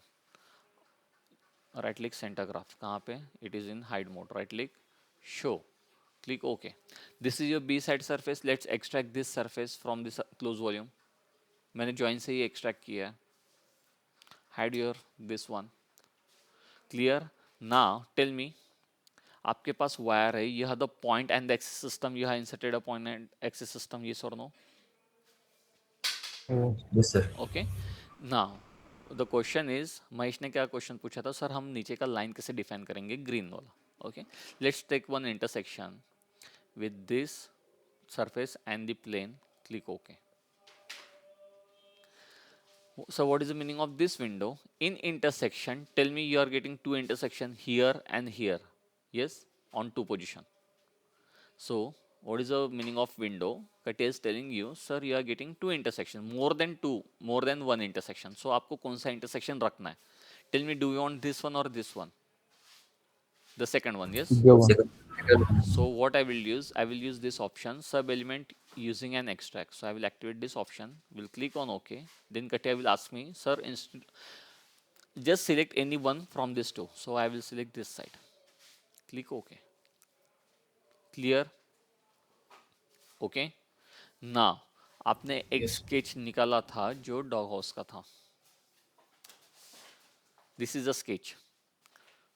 right click centre graph, कहाँ पे, it is in hide mode, right click show, click okay. This is your B side surface, let's extract this surface from this close volume, मैंने join से ही extract किया है, hide your this one, clear. Now tell me, आपके पास wire है, यह the point and the axis system, you have inserted a point and axis system, yes और no, yes sir. Okay. Now the question is, Mahesh ने क्या question पूछा था, sir हम नीचे का लाइन कैसे डिफाइन करेंगे, ग्रीन वाला, Okay, let's take one intersection with this surface and the plane. Click OK. So what is the meaning of this window? In intersection, tell me you are getting two intersection here and here. Yes, on two position. So what is the meaning of window? It is telling you, sir, you are getting two intersection, more than two, more than one intersection. So आपको कौन सा intersection रखना है? Tell me, do you want this one or this one? The second one, yes. जो one. Second. So what I will use this option, sub element using an extract. So I will activate this option, will click on OK. Then Katya will ask me, sir, just select any one from this two. So I will select this side. Click OK. Clear? Okay. Now आपने एक Yes. Sketch निकाला था जो dog house का था. This is a sketch.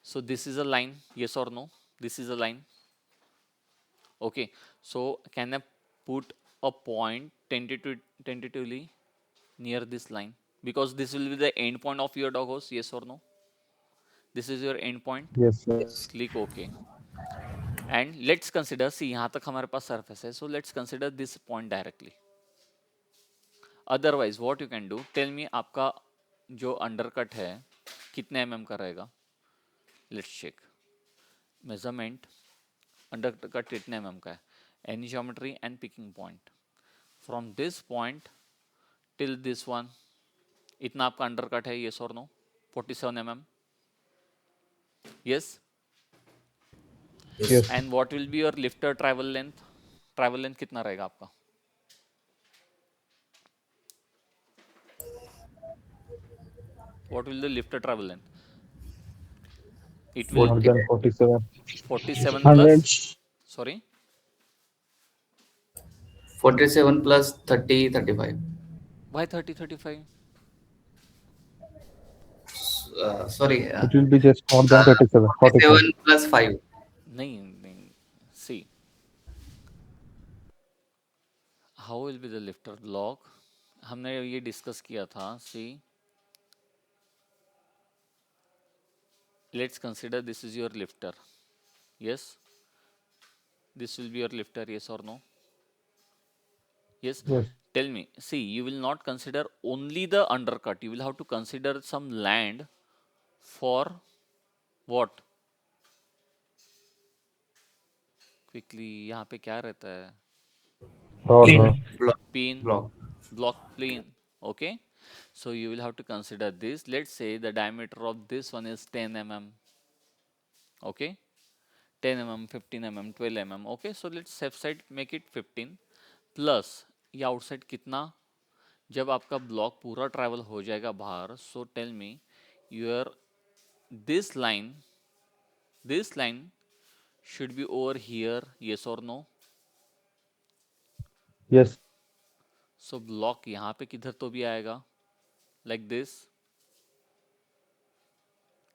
So this is a line, yes or no? This is a line. Okay. So can I put a point tentatively near this line? Because this will be the end point of your dog house, yes or no? This is your end point. Yes, sir. Click OK. And let's consider, see यहाँ तक हमारे पास surface है. So let's consider this point directly. Otherwise, what you can do, tell me आपका जो undercut है कितने mm का रहेगा? Let's check. Measurement undercut कितने mm का है? Any geometry and picking point. From this point till this one, इतना आपका undercut है, yes or no? 47 mm. Yes. Yes. And what will be your lifter travel length? Travel length कितना रहेगा आपका? What will the lifter travel length? It will More than 47. 47 100. plus. Sorry. 47 plus 30, 35. Why 30, 35? Sorry, It will be just more than 37. 47. 47 plus 5. नहीं. See. How will be the lifter block? हमने ये discuss किया था. See. Let's consider this is your lifter. Yes. This will be your lifter, yes or no? Yes. Yes. Tell me, see, you will not consider only the undercut. You will have to consider some land for what? Quickly, यहाँ पे क्या रहता है? Rod, Plane. rod. Block. Pin, Block. block plane. Okay. So you will have to consider this. Let's say the diameter of this one is 10 mm. Okay. 10 mm, 15 mm, 12 mm. Okay. So let's left side make it 15 plus ये outside कितना जब आपका block पूरा travel हो जाएगा बाहर. So tell me your this line should be over here, yes or no? Yes. So block यहाँ पे किधर तो भी आएगा, like this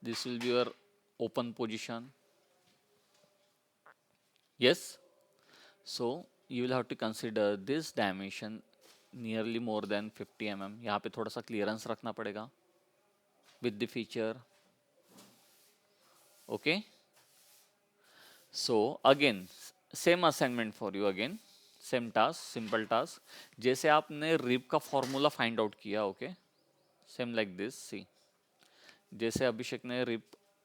will be your open position. Yes. So you will have to consider this dimension nearly more than 50 mm. यहाँ पे थोड़ा सा clearance रखना पड़ेगा with the feature. Okay. So again same assignment for you, again same task, simple task. जैसे आपने rib का formula find out किया, okay, same like this. See जैसे अभिषेक ने rib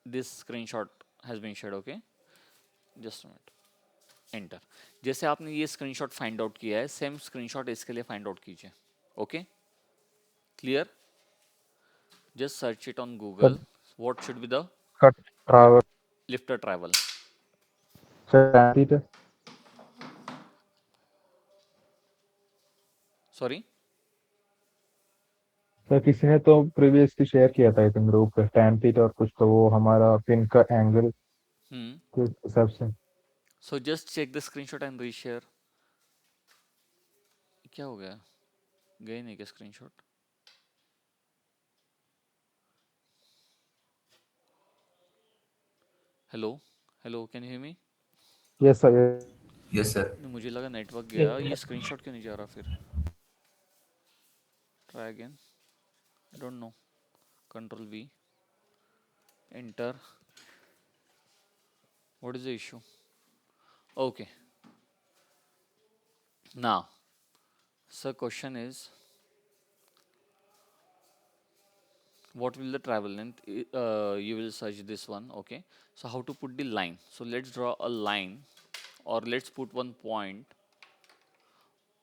this screenshot has been shared. Okay, just minute, enter. जैसे आपने ये screenshot find out किया है, सेम स्क्रीनशॉट इसके लिए फाइंड आउट कीजिए. Okay, clear? Just search it on Google. What should be the Cut travel. Lifter travel? Theta. Sorry, sir किसी ने तो प्रीवियसली शेयर किया था इस ग्रुप पे tan थीटा और कुछ, तो वो हमारा पिन का एंगल के हिसाब से. So just check the screenshot and reshare. क्या हो गया, गए नहीं क्या screenshot? Hello hello, can you hear me? Yes sir. Yes, sir. मुझे लगा नेटवर्क गया. ये स्क्रीनशॉट क्यों नहीं जा रहा फिर? Try again. I don't know. Control V, enter. What is the issue? Okay. Now, sir, question is, what will the travel length? You will search this one. Okay. So how to put the line? So let's draw a line, or let's put one point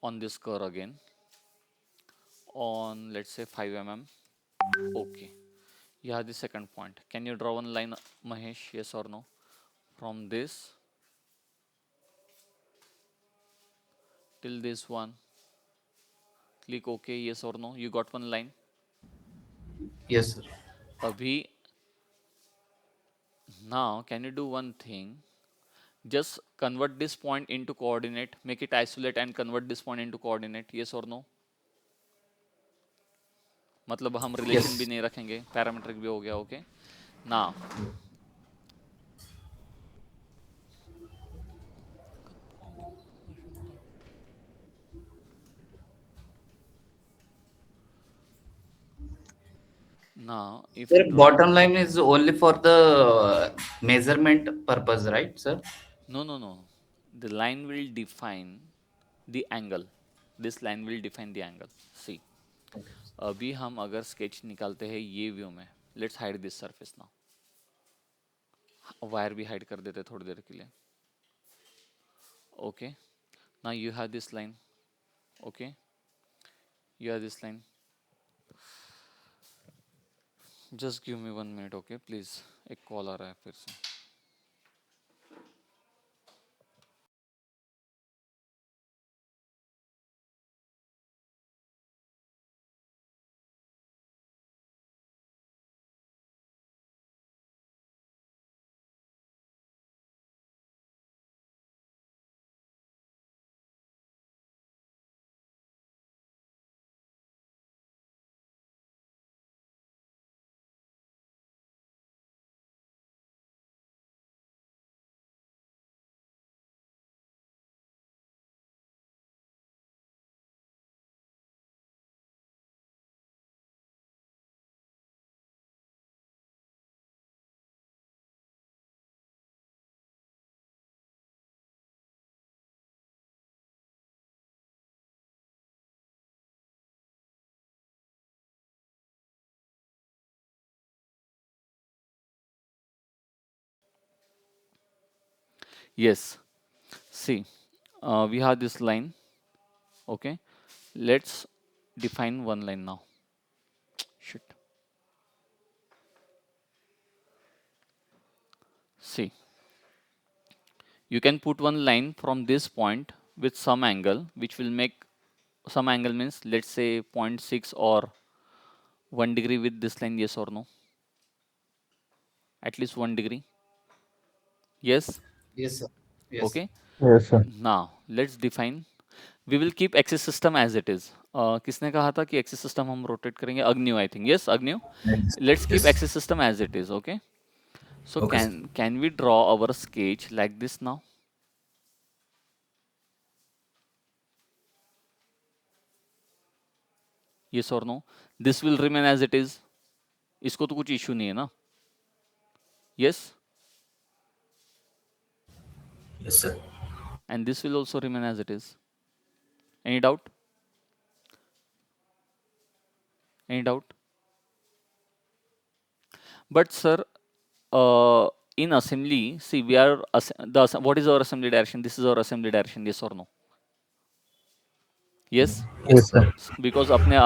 on this curve again, on let's say 5 mm. Okay. You have the second point. Can you draw one line, Mahesh? Yes or no? From this till this one. Click OK. Yes or no? You got one line. Yes, sir. Abhi, now can you do one thing? Just convert this point into coordinate. Make it isolate and convert this point into coordinate. Yes or no? मतलब हम relation भी Yes. नहीं रखेंगे, parametric भी हो गया. Okay. Now if you Sir, draw, bottom line is only for the measurement purpose, right, sir? no, the line will define the angle. This line will define the angle. See, अभी हम अगर sketch निकालते हैं ये view में, let's hide this surface now. Wire भी hide कर देते थोड़ी देर के लिए. Okay. Now you have this line. Okay, you have this line. Just give me 1 minute. Okay please, एक कॉल आ रहा है फिर से. Yes. See, we have this line. Okay, let's define one line now. Shit. See, you can put one line from this point with some angle, which will make some angle means let's say 0.6 or 1 degree with this line. Yes or no? At least 1 degree. Yes. Yes, sir. Yes. Okay. Yes, sir. Now let's define. We will keep axis system as it is. किसने कहा था कि axis system हम rotate करेंगे? Agnew, I think. Yes, Agnew. Yes. Let's keep Yes. axis system as it is. Okay. So Okay, sir. can we draw our sketch like this now? Yes or no? This will remain as it is. इसको तो कुछ issue नहीं है ना? Yes. Yes, sir. And this will also remain as it is. Any doubt? Any doubt? But sir, in assembly, see, we are what is our assembly direction? This is our assembly direction. Yes or no? Yes. Yes, sir. Because अपने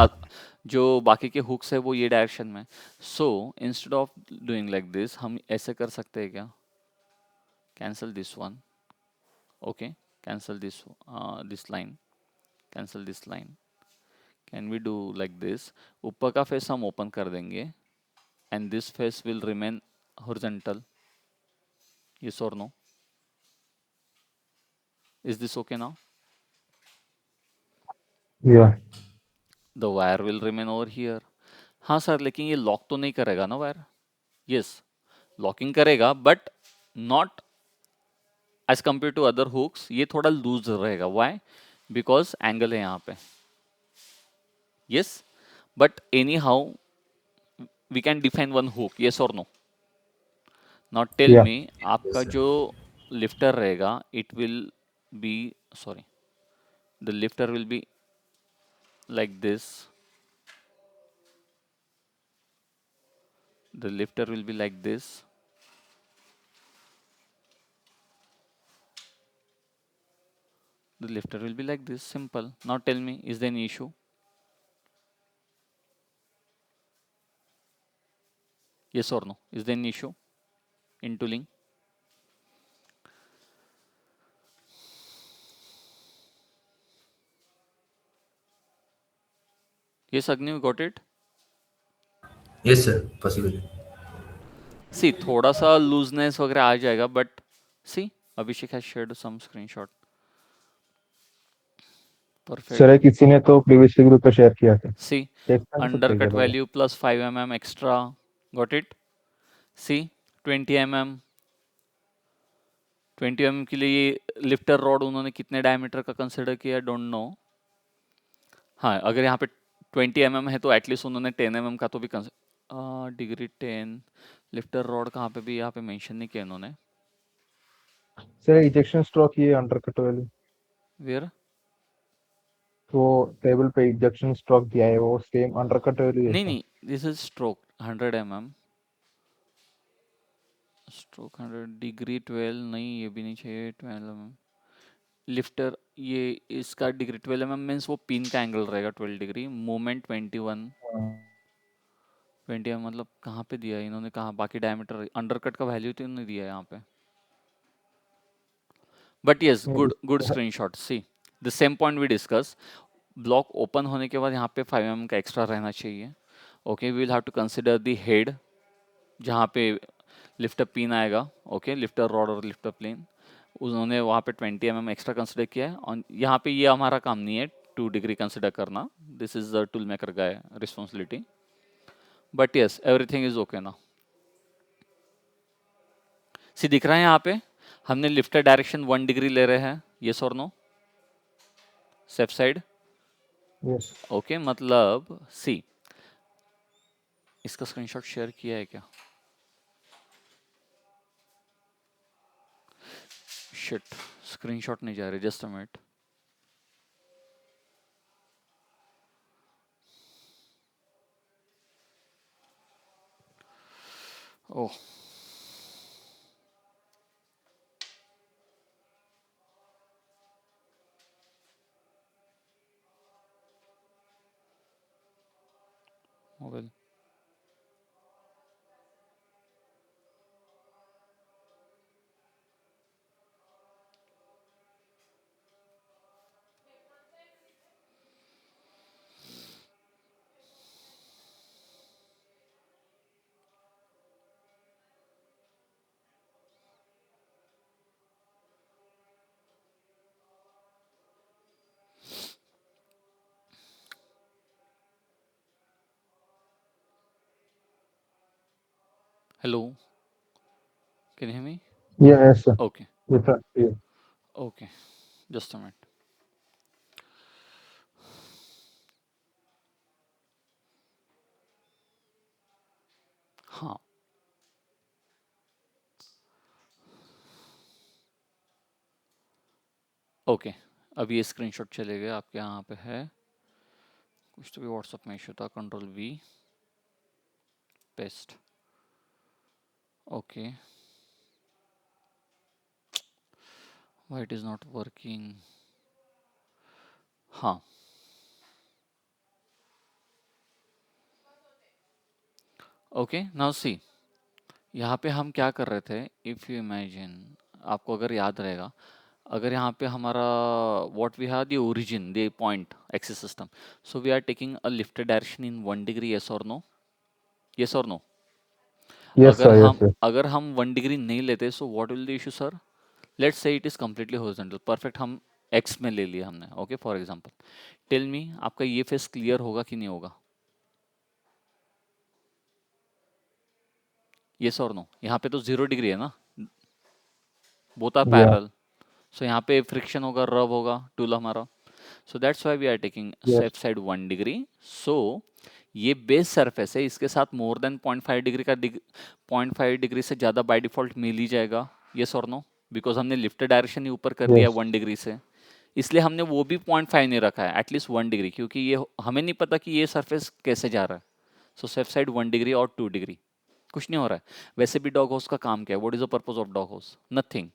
जो बाकी के hooks है वो ये direction में. So instead of doing like this, हम ऐसे कर सकते हैं क्या? Cancel this one. Okay. Cancel this line. Cancel this line. Can we do like this? ऊपर का face हम open कर देंगे, and this face will remain horizontal. Yes or no? Is this okay now? Yeah. The wire will remain over here. हाँ sir, लेकिन ये lock तो नहीं करेगा ना वायर? यस, लॉकिंग करेगा but not as compare to other hooks. ये थोड़ा लूज रहेगा. व्हाई? बिकॉज एंगल है यहाँ पे. Yes, but anyhow we can define one hook. Yes और no? Not tell Yeah. Me, आपका sir. जो लिफ्टर रहेगा it will be sorry the lifter will be like this. The lifter will be like this. The lifter will be like this, simple. Now tell me, is there any issue? Yes or no? Is there any issue in tooling? Yes, Agni, you got it? Yes sir, possible है। See, थोड़ा सा looseness वगैरह आ जाएगा, but see, Abhishek has shared some screenshot. Perfect. Sir किसी ने तो previously group पे share किया था। See, चेक कर सकते हैं क्या undercut लोग? value plus 5 mm extra. Got it? See, 20 mm. 20 mm के लिए लिफ्टर रॉड उन्होंने कितने डायमीटर का कंसिडर किया डोंट नो। हाँ, अगर यहाँ पे 20 mm है तो एटलीस्ट उन्होंने 10 mm का तो भी डिग्री 10 लिफ्टर रॉड कहाँ पे भी यहाँ पे मेंशन नहीं किया इन्होंने। सर इजेक्शन स्ट्रोक ये अंडरकट वाली वेयर वो टेबल पे इजेक्शन स्ट्रोक दिया है वो सेम अंडरकट वाली है नहीं क्या? नहीं this is stroke 100 mm stroke 100 degree 12 नहीं ये भी नहीं चाहिए 12 mm लिफ्टर ये इसका डिग्री 12 mm मीन्स वो पिन का एंगल रहेगा 12 डिग्री मूवमेंट 21 20 mm मतलब कहाँ पे दिया है इन्होंने कहाँ बाकी डायमीटर अंडरकट का वैल्यू तो इन्होंने दिया है यहाँ पे but yes good screenshot see the same point we discuss block open होने के बाद यहाँ पे 5 mm का एक्स्ट्रा रहना चाहिए okay we will have to consider the head जहाँ पे लिफ्टर पिन आएगा ओके लिफ्टर रॉड और लिफ्टर प्लेन उन्होंने वहाँ पे 20 mm एक्स्ट्रा कंसिडर किया है और यहाँ पे ये हमारा काम नहीं है 2 डिग्री कंसिडर करना this is the tool maker guy responsibility but yes everything is okay ना सी दिख रहा है यहाँ पे हमने लिफ्टर डायरेक्शन 1 डिग्री ले रहे हैं यस और no safe side yes okay मतलब सी इसका स्क्रीनशॉट शेयर किया है क्या शिट स्क्रीनशॉट नहीं जा रही just a minute oh well hello can you hear me yes sir okay ये okay just a minute हाँ ओके अब ये स्क्रीनशॉट चले गए आपके यहाँ पे है कुछ तो भी व्हाट्सएप में इशू था control we paste okay why it is not working हाँ ओके नाउ सी यहाँ पे हम क्या कर रहे थे इफ़ यू इमेजिन आपको अगर याद रहेगा अगर यहाँ पे हमारा what we have the origin the point axis system so we are taking a lifted direction in 1 degree yes और नो यस और no yes sir yes sir अगर हम 1 डिग्री नहीं लेते so what will the issue sir let's say it is completely horizontal perfect हम X में ले लिया हमने okay for example tell me आपका ये फेस क्लियर होगा कि नहीं होगा यस और नो यहाँ पे तो 0 डिग्री है ना बोथ आर पैरेलल सो यहाँ पे फ्रिक्शन होगा रब होगा टूल हमारा so that's why we are taking safe side 1 degree so ये बेस सरफेस है इसके साथ मोर देन 0.5 डिग्री का 0.5 डिग्री से ज़्यादा बाय डिफॉल्ट मिल ही जाएगा यस और नो बिकॉज हमने लिफ्ट डायरेक्शन ही ऊपर कर दिया Yes. 1 डिग्री से, इसलिए हमने वो भी 0.5 नहीं रखा है, एटलीस्ट 1 डिग्री, क्योंकि ये हमें नहीं पता कि ये सरफेस कैसे जा रहा है. सो सेफ साइड 1 डिग्री और 2 डिग्री, कुछ नहीं हो रहा है. वैसे भी डॉग हाउस का काम क्या है? What is the purpose of dog house? Nothing.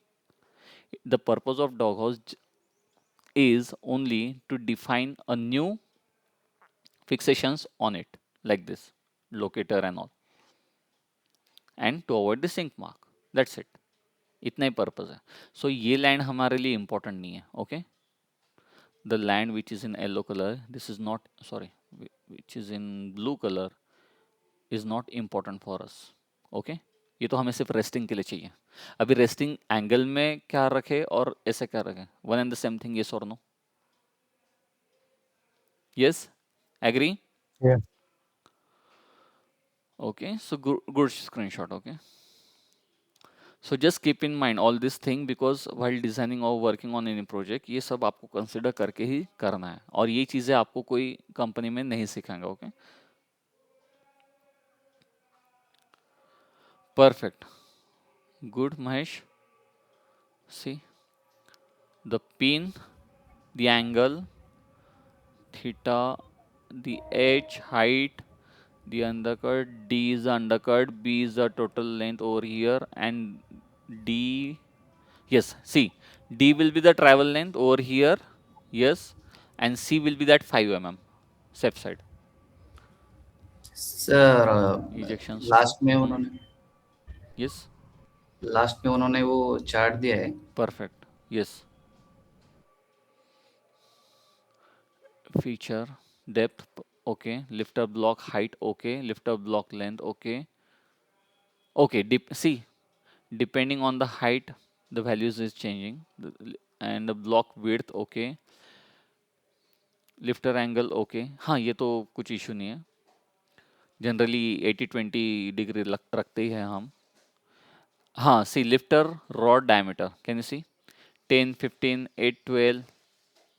The purpose of dog house is only to define a new fixations on it, like this locator and all, and to avoid the sink mark. That's it. इतना ही purpose है. सो ये land हमारे लिए important नहीं है. Okay, the land which is in yellow colour, this is not, sorry, which is in blue colour is not important for us. Okay, ये तो हमें सिर्फ रेस्टिंग के लिए चाहिए. अभी रेस्टिंग एंगल में क्या रखे और ऐसे क्या रखे, one and the same thing. Yes और no? Yes, agree? Yeah. Okay, so good screenshot. Okay, so just keep in mind all this thing, because while designing or working on any project, ये सब आपको consider करके ही करना है, और ये चीज़ें आपको कोई कंपनी में नहीं सिखाएंगे. Okay, perfect, good Mahesh. See the pin, the angle, theta, the edge, height, the undercut, D is the undercut, B is the total length over here, and D, yes, see, D will be the travel length over here, yes, and C will be that 5 mm, safe side. Sir Ejection last में stroke. उन्होंने Yes, last में उन्होंने वो chart दिया है. perfect. Yes. Feature, depth, okay. Lifter block height, okay. Lifter block length, okay. Okay, see, depending on the height, the values is changing, and the block width, okay. Lifter angle, okay. हाँ, ये तो कुछ issue नहीं है, generally 80-20 degree रखते ही हैं हम. हाँ, see lifter rod diameter, can you see 10, 15, 8, 12.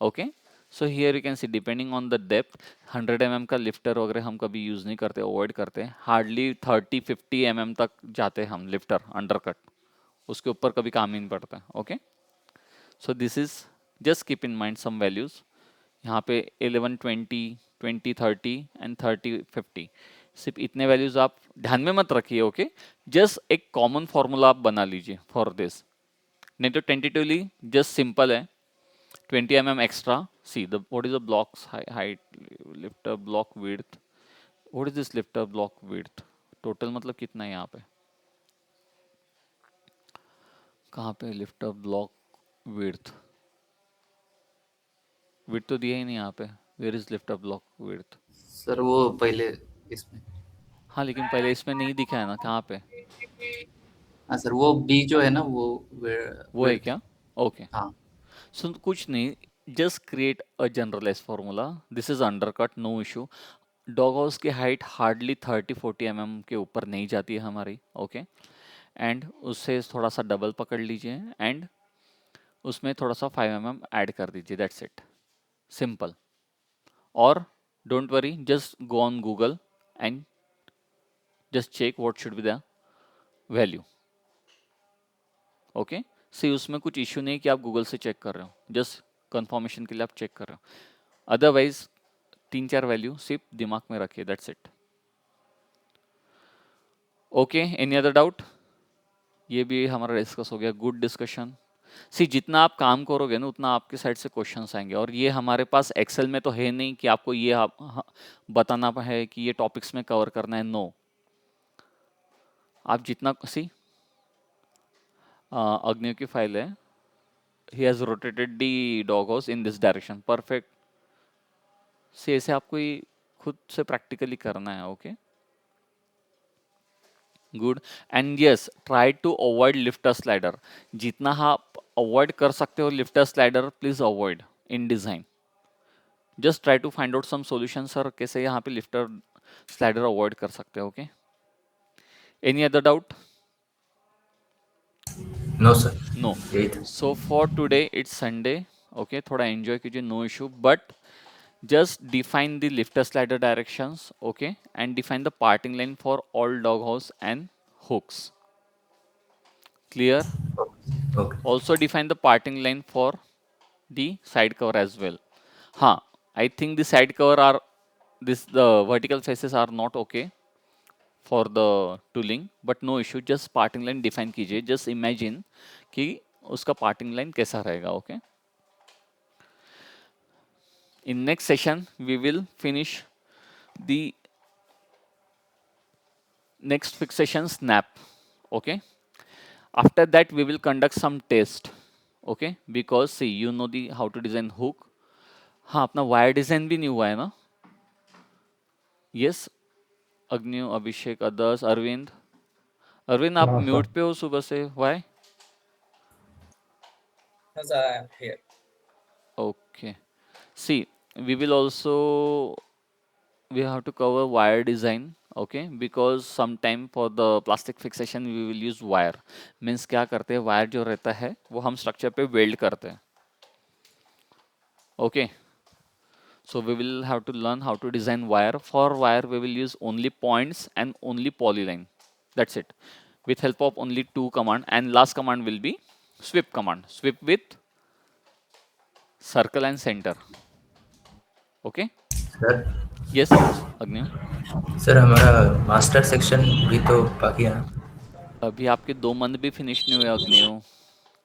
Okay, so here you can see depending on the depth, 100 mm का लिफ्टर वगैरह हम कभी यूज़ नहीं करते, अवॉइड करते हैं. हार्डली 30-50 mm तक जाते हैं हम लिफ्टर अंडरकट, उसके ऊपर कभी काम ही नहीं पड़ता. Okay, so this is, just keep in mind some values. यहाँ पे 11, 20, 20, 30 एंड 30, 50, सिर्फ इतने वैल्यूज आप ध्यान में मत रखिए. ओके, जस्ट एक कॉमन फॉर्मूला आप बना लीजिए फॉर दिस, नहीं तो टेंटेटिवली जस्ट सिंपल है. 20 mm extra. See the what is the blocks height, lifter block width, what is this lifter block width, total मतलब कितना है यहाँ पे, कहाँ पे लिफ्टर ब्लॉक विड्थ, विड्थ तो दिया ही नहीं यहाँ पे. Where is lifter block width? Sir वो पहले इसमें. हाँ, लेकिन पहले इसमें नहीं दिखा है ना, कहाँ पे? हाँ सर, वो बी जो है ना वो वो है क्या? ओके, हाँ. सो कुछ नहीं, just create a generalize formula. This is undercut, no issue. Dog house की हाइट हार्डली 30-40 mm के ऊपर नहीं जाती है हमारी. ओके, एंड उससे थोड़ा सा डबल पकड़ लीजिए, एंड उसमें थोड़ा सा 5 mm ऐड कर दीजिए. That's it, simple. और don't worry, just go on Google and just check what should be the value. Okay, see उसमें कुछ इश्यू नहीं कि आप गूगल से चेक कर रहे हो, जस्ट कंफर्मेशन के लिए आप चेक कर रहे हो. अदरवाइज 3-4 वैल्यू सिर्फ दिमाग में रखिए. That's it. Okay, any other doubt? ये भी हमारा डिस्कस हो गया. Good discussion. सी जितना आप काम करोगे ना, उतना आपके साइड से क्वेश्चंस आएंगे, और ये हमारे पास एक्सेल में तो है नहीं कि आपको ये बताना है कि ये टॉपिक्स में कवर करना है. नो, आप जितना, सी अग्नियों की फाइल है, he has rotated the dog house in this direction. Perfect. से ऐसे आपको ही खुद से प्रैक्टिकली करना है. Okay, good. And yes, try to avoid lifter slider. जितना आप अवॉइड कर सकते हो lifter slider, please avoid in design. Just try to find out some solution, sir कैसे यहाँ पे लिफ्टर स्लाइडर अवॉइड कर सकते हो. Okay, any other doubt? No sir, no. यही था. So for today it's Sunday. Okay, थोड़ा एंजॉय कीजिए, no issue, but just define the lifter slider directions, okay, and define the parting line for all dog house and hooks. Clear? Okay. Also define the parting line for the side cover as well. I think the side cover are the vertical faces are not okay for the tooling, but no issue. Just parting line define कीजिए. Just imagine कि उसका parting line कैसा रहेगा. Okay. In next session we will finish the next fixation snap. Okay. After that we will conduct some test. Okay, because see you know the how to design hook. हाँ, अपना wire design भी नहीं हुआ है ना. Yes, Agniv, अभिषेक, others, Arvind. Arvind आप हाँ mute sir. पे हो सुबह से, why? Yes, I am here. Okay. See, we will also we have to cover wire design. Okay, because sometime for the plastic fixation we will use wire. Means क्या करते हैं, wire जो रहता है वो हम स्ट्रक्चर पे वेल्ड करते हैं. Okay. So we will have to learn how to design wire. For wire we will use only points and only polyline. That's it. With help of only two command, and last command will be sweep command. Sweep with circle and center. Okay. Sir Yes, Agnew. Sir हमारा master section भी तो बाकी है ना. अभी आपके 2 month भी finish नहीं हुए अग्नियो.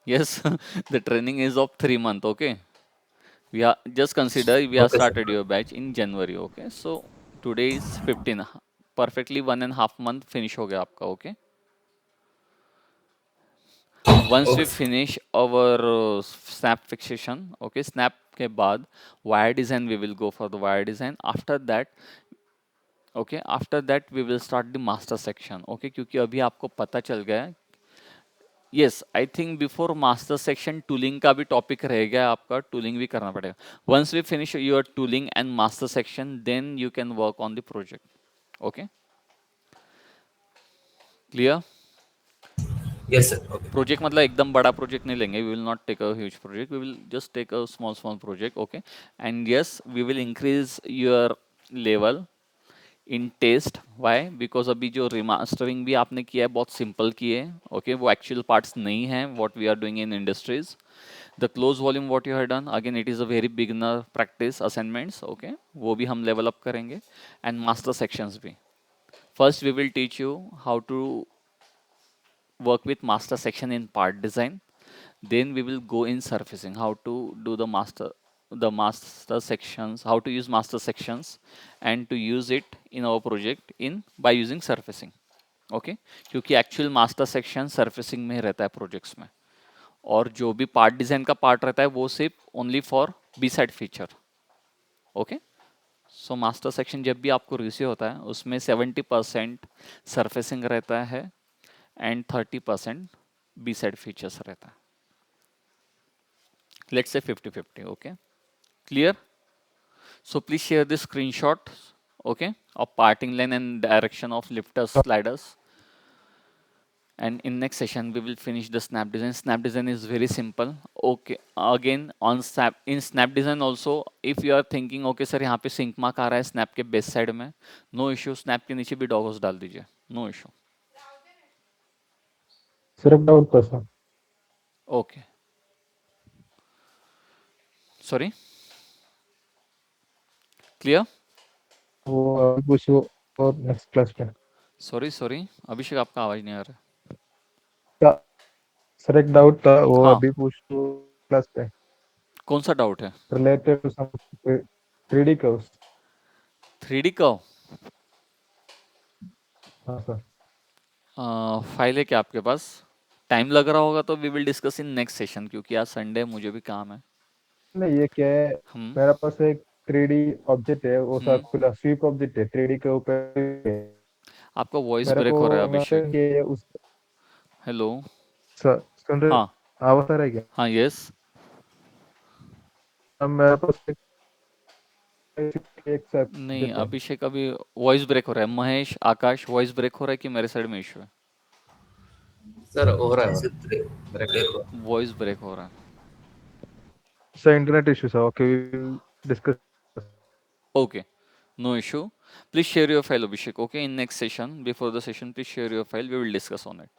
Yes, the training is of 3 month. Okay. We are just consider we are Okay, sir. started your batch in January. Okay. So today is 15. Perfectly 1.5 month finish हो गया आपका. Okay. Once we Okay. finish our snap fixation, okay, snap के बाद wire design we will go for the wire design. After that, okay, after that we will start the master section. Okay, क्योंकि अभी आपको पता चल गया है. Yes, I think before master section tooling का भी topic रह गया आपका. tooling भी करना पड़ेगा. Once we finish your tooling and master section, then you can work on the project. Okay, clear? Yes, sir. Okay. Project मतलब एकदम बड़ा प्रोजेक्ट नहीं लेंगे. We will not take a huge project. We will just take a small small project. Okay. And yes, we will increase your level in test. Why? Because अभी जो रिमास्टरिंग भी आपने किया है बहुत सिंपल किए है. ओके, वो एक्चुअल पार्ट्स नहीं है what we are doing in industries. The close volume what you have done, again it is a very beginner practice assignments. Okay, वो भी हम लेवल अप करेंगे. एंड मास्टर सेक्शंस भी. First we will teach you how to work with master section in part design. Then we will go in surfacing, how to do the master sections, how to use master sections and to use it in our project in by using surfacing. Okay, क्योंकि actual master section surfacing में रहता है projects में, और जो भी part design का part रहता है वो सिर्फ only for B side feature. Okay, so master section जब भी आपको रिसीव होता है उसमें 70% surfacing रहता है and 30% B side features रहता है. Let's say 50-50. Okay, clear? So please share the screenshot, okay, of parting line and direction of lifters, sliders. And in next session we will finish the snap design. Snap design is very simple. Okay, again on snap, in snap design also if you are thinking okay sir यहाँ पे sync mark आ रहा है snap के base side में, no issue. snap के नीचे भी doggos डाल दीजिए, no issue. सर एक डाउट था सर. Okay. Sorry. Clear? वो अभी पूछो और नेक्स्ट क्लास पे. सॉरी अभिषेक आपका आवाज नहीं आ रहा. क्या सर एक डाउट था वो हाँ. अभी पूछो क्लास पे. कौन सा डाउट है? Related to some 3D curves. 3D curve. हाँ सर. फाइल है क्या आपके पास? टाइम लग रहा होगा तो we will discuss in next session, क्योंकि आज संडे मुझे भी काम है. नहीं ये क्या है, मेरे पास एक 3D ऑब्जेक्ट है, वो सर्कुलर स्वीप ऑब्जेक्ट है 3D के ऊपर. आपका वॉइस मेरे ब्रेक को हो रहा है इमेजिन अभिषेक. कि उस हेलो. सुन रहे हाँ आवाज आ रहा है क्या? हाँ यस. अब मेरे पास एक नहीं सब्जेक्ट है. अभिषेक अभी वॉइस ब्रेक हो रहा है. महेश, आकाश, वॉइस ब्रेक हो रहा है कि मेरे साइड में इशू है? सर हो रहा ऐसे है ब्रेक ब्रेक. ब्रेक हो. वॉइस ब्रेक हो रहा है. Sir internet issue sir. Okay we will discuss. Okay. No issue. Please share your file, Abhishek. Okay, in next session, before the session, please share your file. We will discuss on it.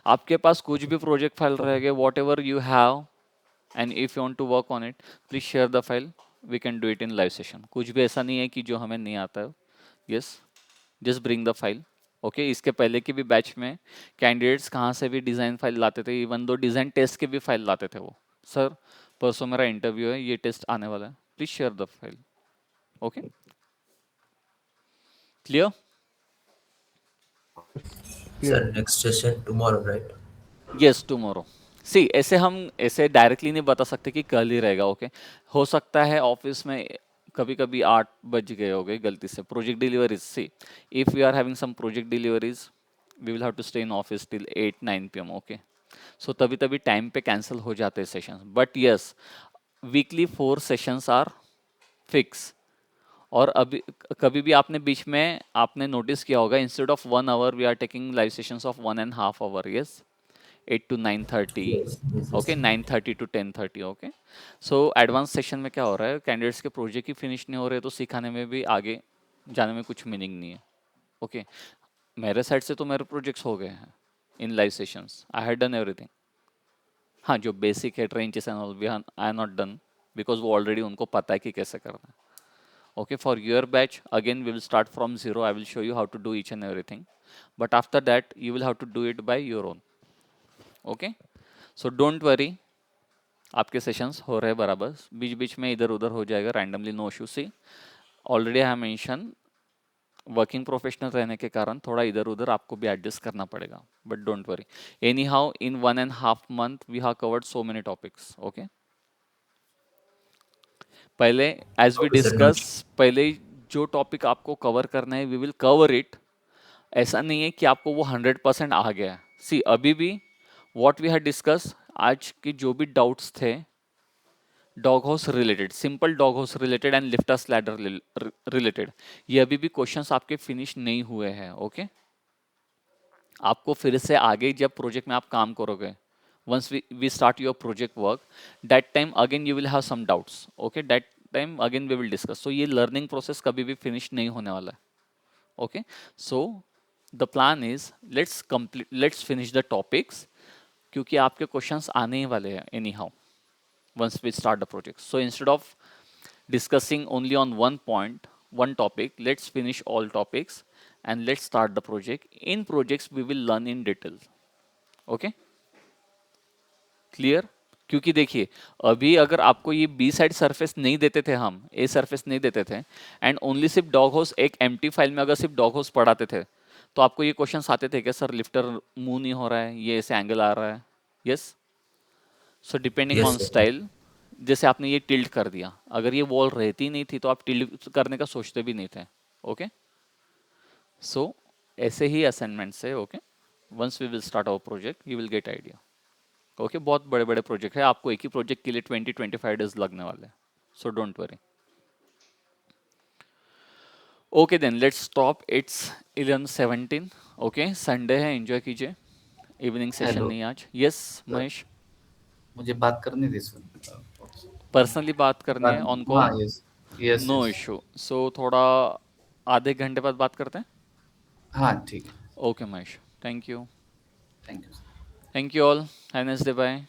आपके पास कुछ भी project file रहेगा, whatever you have, and if you want to work on it, please share the file. We can do it in live session. कुछ भी ऐसा नहीं है कि जो हमें नहीं आता है. Yes, just bring the file. Okay इसके पहले की भी बैच में कैंडिडेट्स कहाँ से भी डिज़ाइन फाइल लाते थे, इवन दो डिज़ाइन टेस्ट के भी फाइल लाते थे वो. सर परसों मेरा इंटरव्यू है, ये टेस्ट आने वाला है, please share the file. Okay clear? Sir, next session tomorrow, right? Yes tomorrow. See ऐसे हम ऐसे डायरेक्टली नहीं बता सकते कि कल ही रहेगा. ओके हो सकता है ऑफिस में कभी कभी 8 बज गए हो गए गलती से. Project deliveries, see if we are having some project deliveries we will have to stay in office till 8-9 PM. Okay so तभी तभी टाइम पे कैंसिल हो जाते हैं sessions. But yes weekly 4 sessions are fix. और अभी कभी भी आपने बीच में आपने नोटिस किया होगा, instead of 1 hour we are taking live sessions of 1.5 hour. Yes 8 to 9:30. Yes, yes, yes. Okay 9:30 to 10:30. Okay so advance session में क्या हो रहा है, कैंडिडेट्स के प्रोजेक्ट ही फिनिश नहीं हो रहे तो सिखाने में भी आगे जाने में कुछ मीनिंग नहीं है. ओके मेरे साइड से तो मेरे प्रोजेक्ट्स हो गए हैं in live sessions. I had done everything. हाँ जो बेसिक है trenches and all we I am not done because वो ऑलरेडी उनको पता है कि कैसे करना है. Okay, for your batch again we will start from zero. I will show you how to do each and everything, but after that you will have to do it by your own. Okay, so don't worry, आपके sessions हो रहे हैं बराबर. बीच बीच में इधर उधर हो जाएगा randomly, no issue. See already I mention working professional रहने के कारण थोड़ा इधर उधर आपको भी एडजस्ट करना पड़ेगा, but don't worry. Any how in 1.5 month we have covered so many topics. Okay, पहले as we Okay, sir. Discuss, पहले जो टॉपिक आपको कवर करना है वी विल कवर इट. ऐसा नहीं है कि आपको वो 100% आ गया है. सी अभी भी व्हाट वी हैड डिस्कस, आज के जो भी डाउट्स थे dog house related, simple dog house related and lifters ladder related, ये अभी भी क्वेश्चंस आपके फिनिश नहीं हुए हैं. ओके आपको फिर से आगे जब प्रोजेक्ट में आप काम करोगे, once we start your project work, that time again you will have some doubts. Okay, that time again we will discuss. So ये learning process कभी भी finish नहीं होने वाला है. Okay, so the plan is let's finish the topics क्योंकि आपके questions आने ही वाले हैं anyhow once we start the project. So instead of discussing only on one point, one topic, let's finish all topics and let's start the project. In projects we will learn in detail. Okay, clear? क्योंकि देखिए अभी अगर आपको ये B side surface नहीं देते थे, हम ए सरफेस नहीं देते थे एंड ओनली सिर्फ डॉग हाउस एक एम्प्टी फाइल में अगर सिर्फ डॉग हाउस पढ़ाते थे तो आपको ये क्वेश्चंस आते थे क्या सर लिफ्टर मूव नहीं हो रहा है, ये ऐसे एंगल आ रहा है. Yes so depending Yes, on sir. Style, जैसे आपने ये टिल्ट कर दिया, अगर ये वॉल रहती नहीं थी तो आप टिल्ट करने का सोचते भी नहीं थे. ओके सो ऐसे ही असाइनमेंट से. Okay once we will start our project you will get idea. Okay बहुत बड़े बड़े प्रोजेक्ट है, आपको एक ही प्रोजेक्ट के लिए 20-25 डेज लगने वाले हैं. So don't worry. Okay then let's stop. It's 11:17. Okay Sunday है, एंजॉय कीजिए. Evening session Hello. नहीं आज. यस महेश, मुझे बात करनी थी सर. पर्सनली बात करनी है ऑन हाँ call, yes yes no issue. So थोड़ा आधे घंटे बाद बात करते हैं. हाँ ठीक है. Okay Mahesh, thank you. Thank you. Thank you all. Have a nice day. Bye.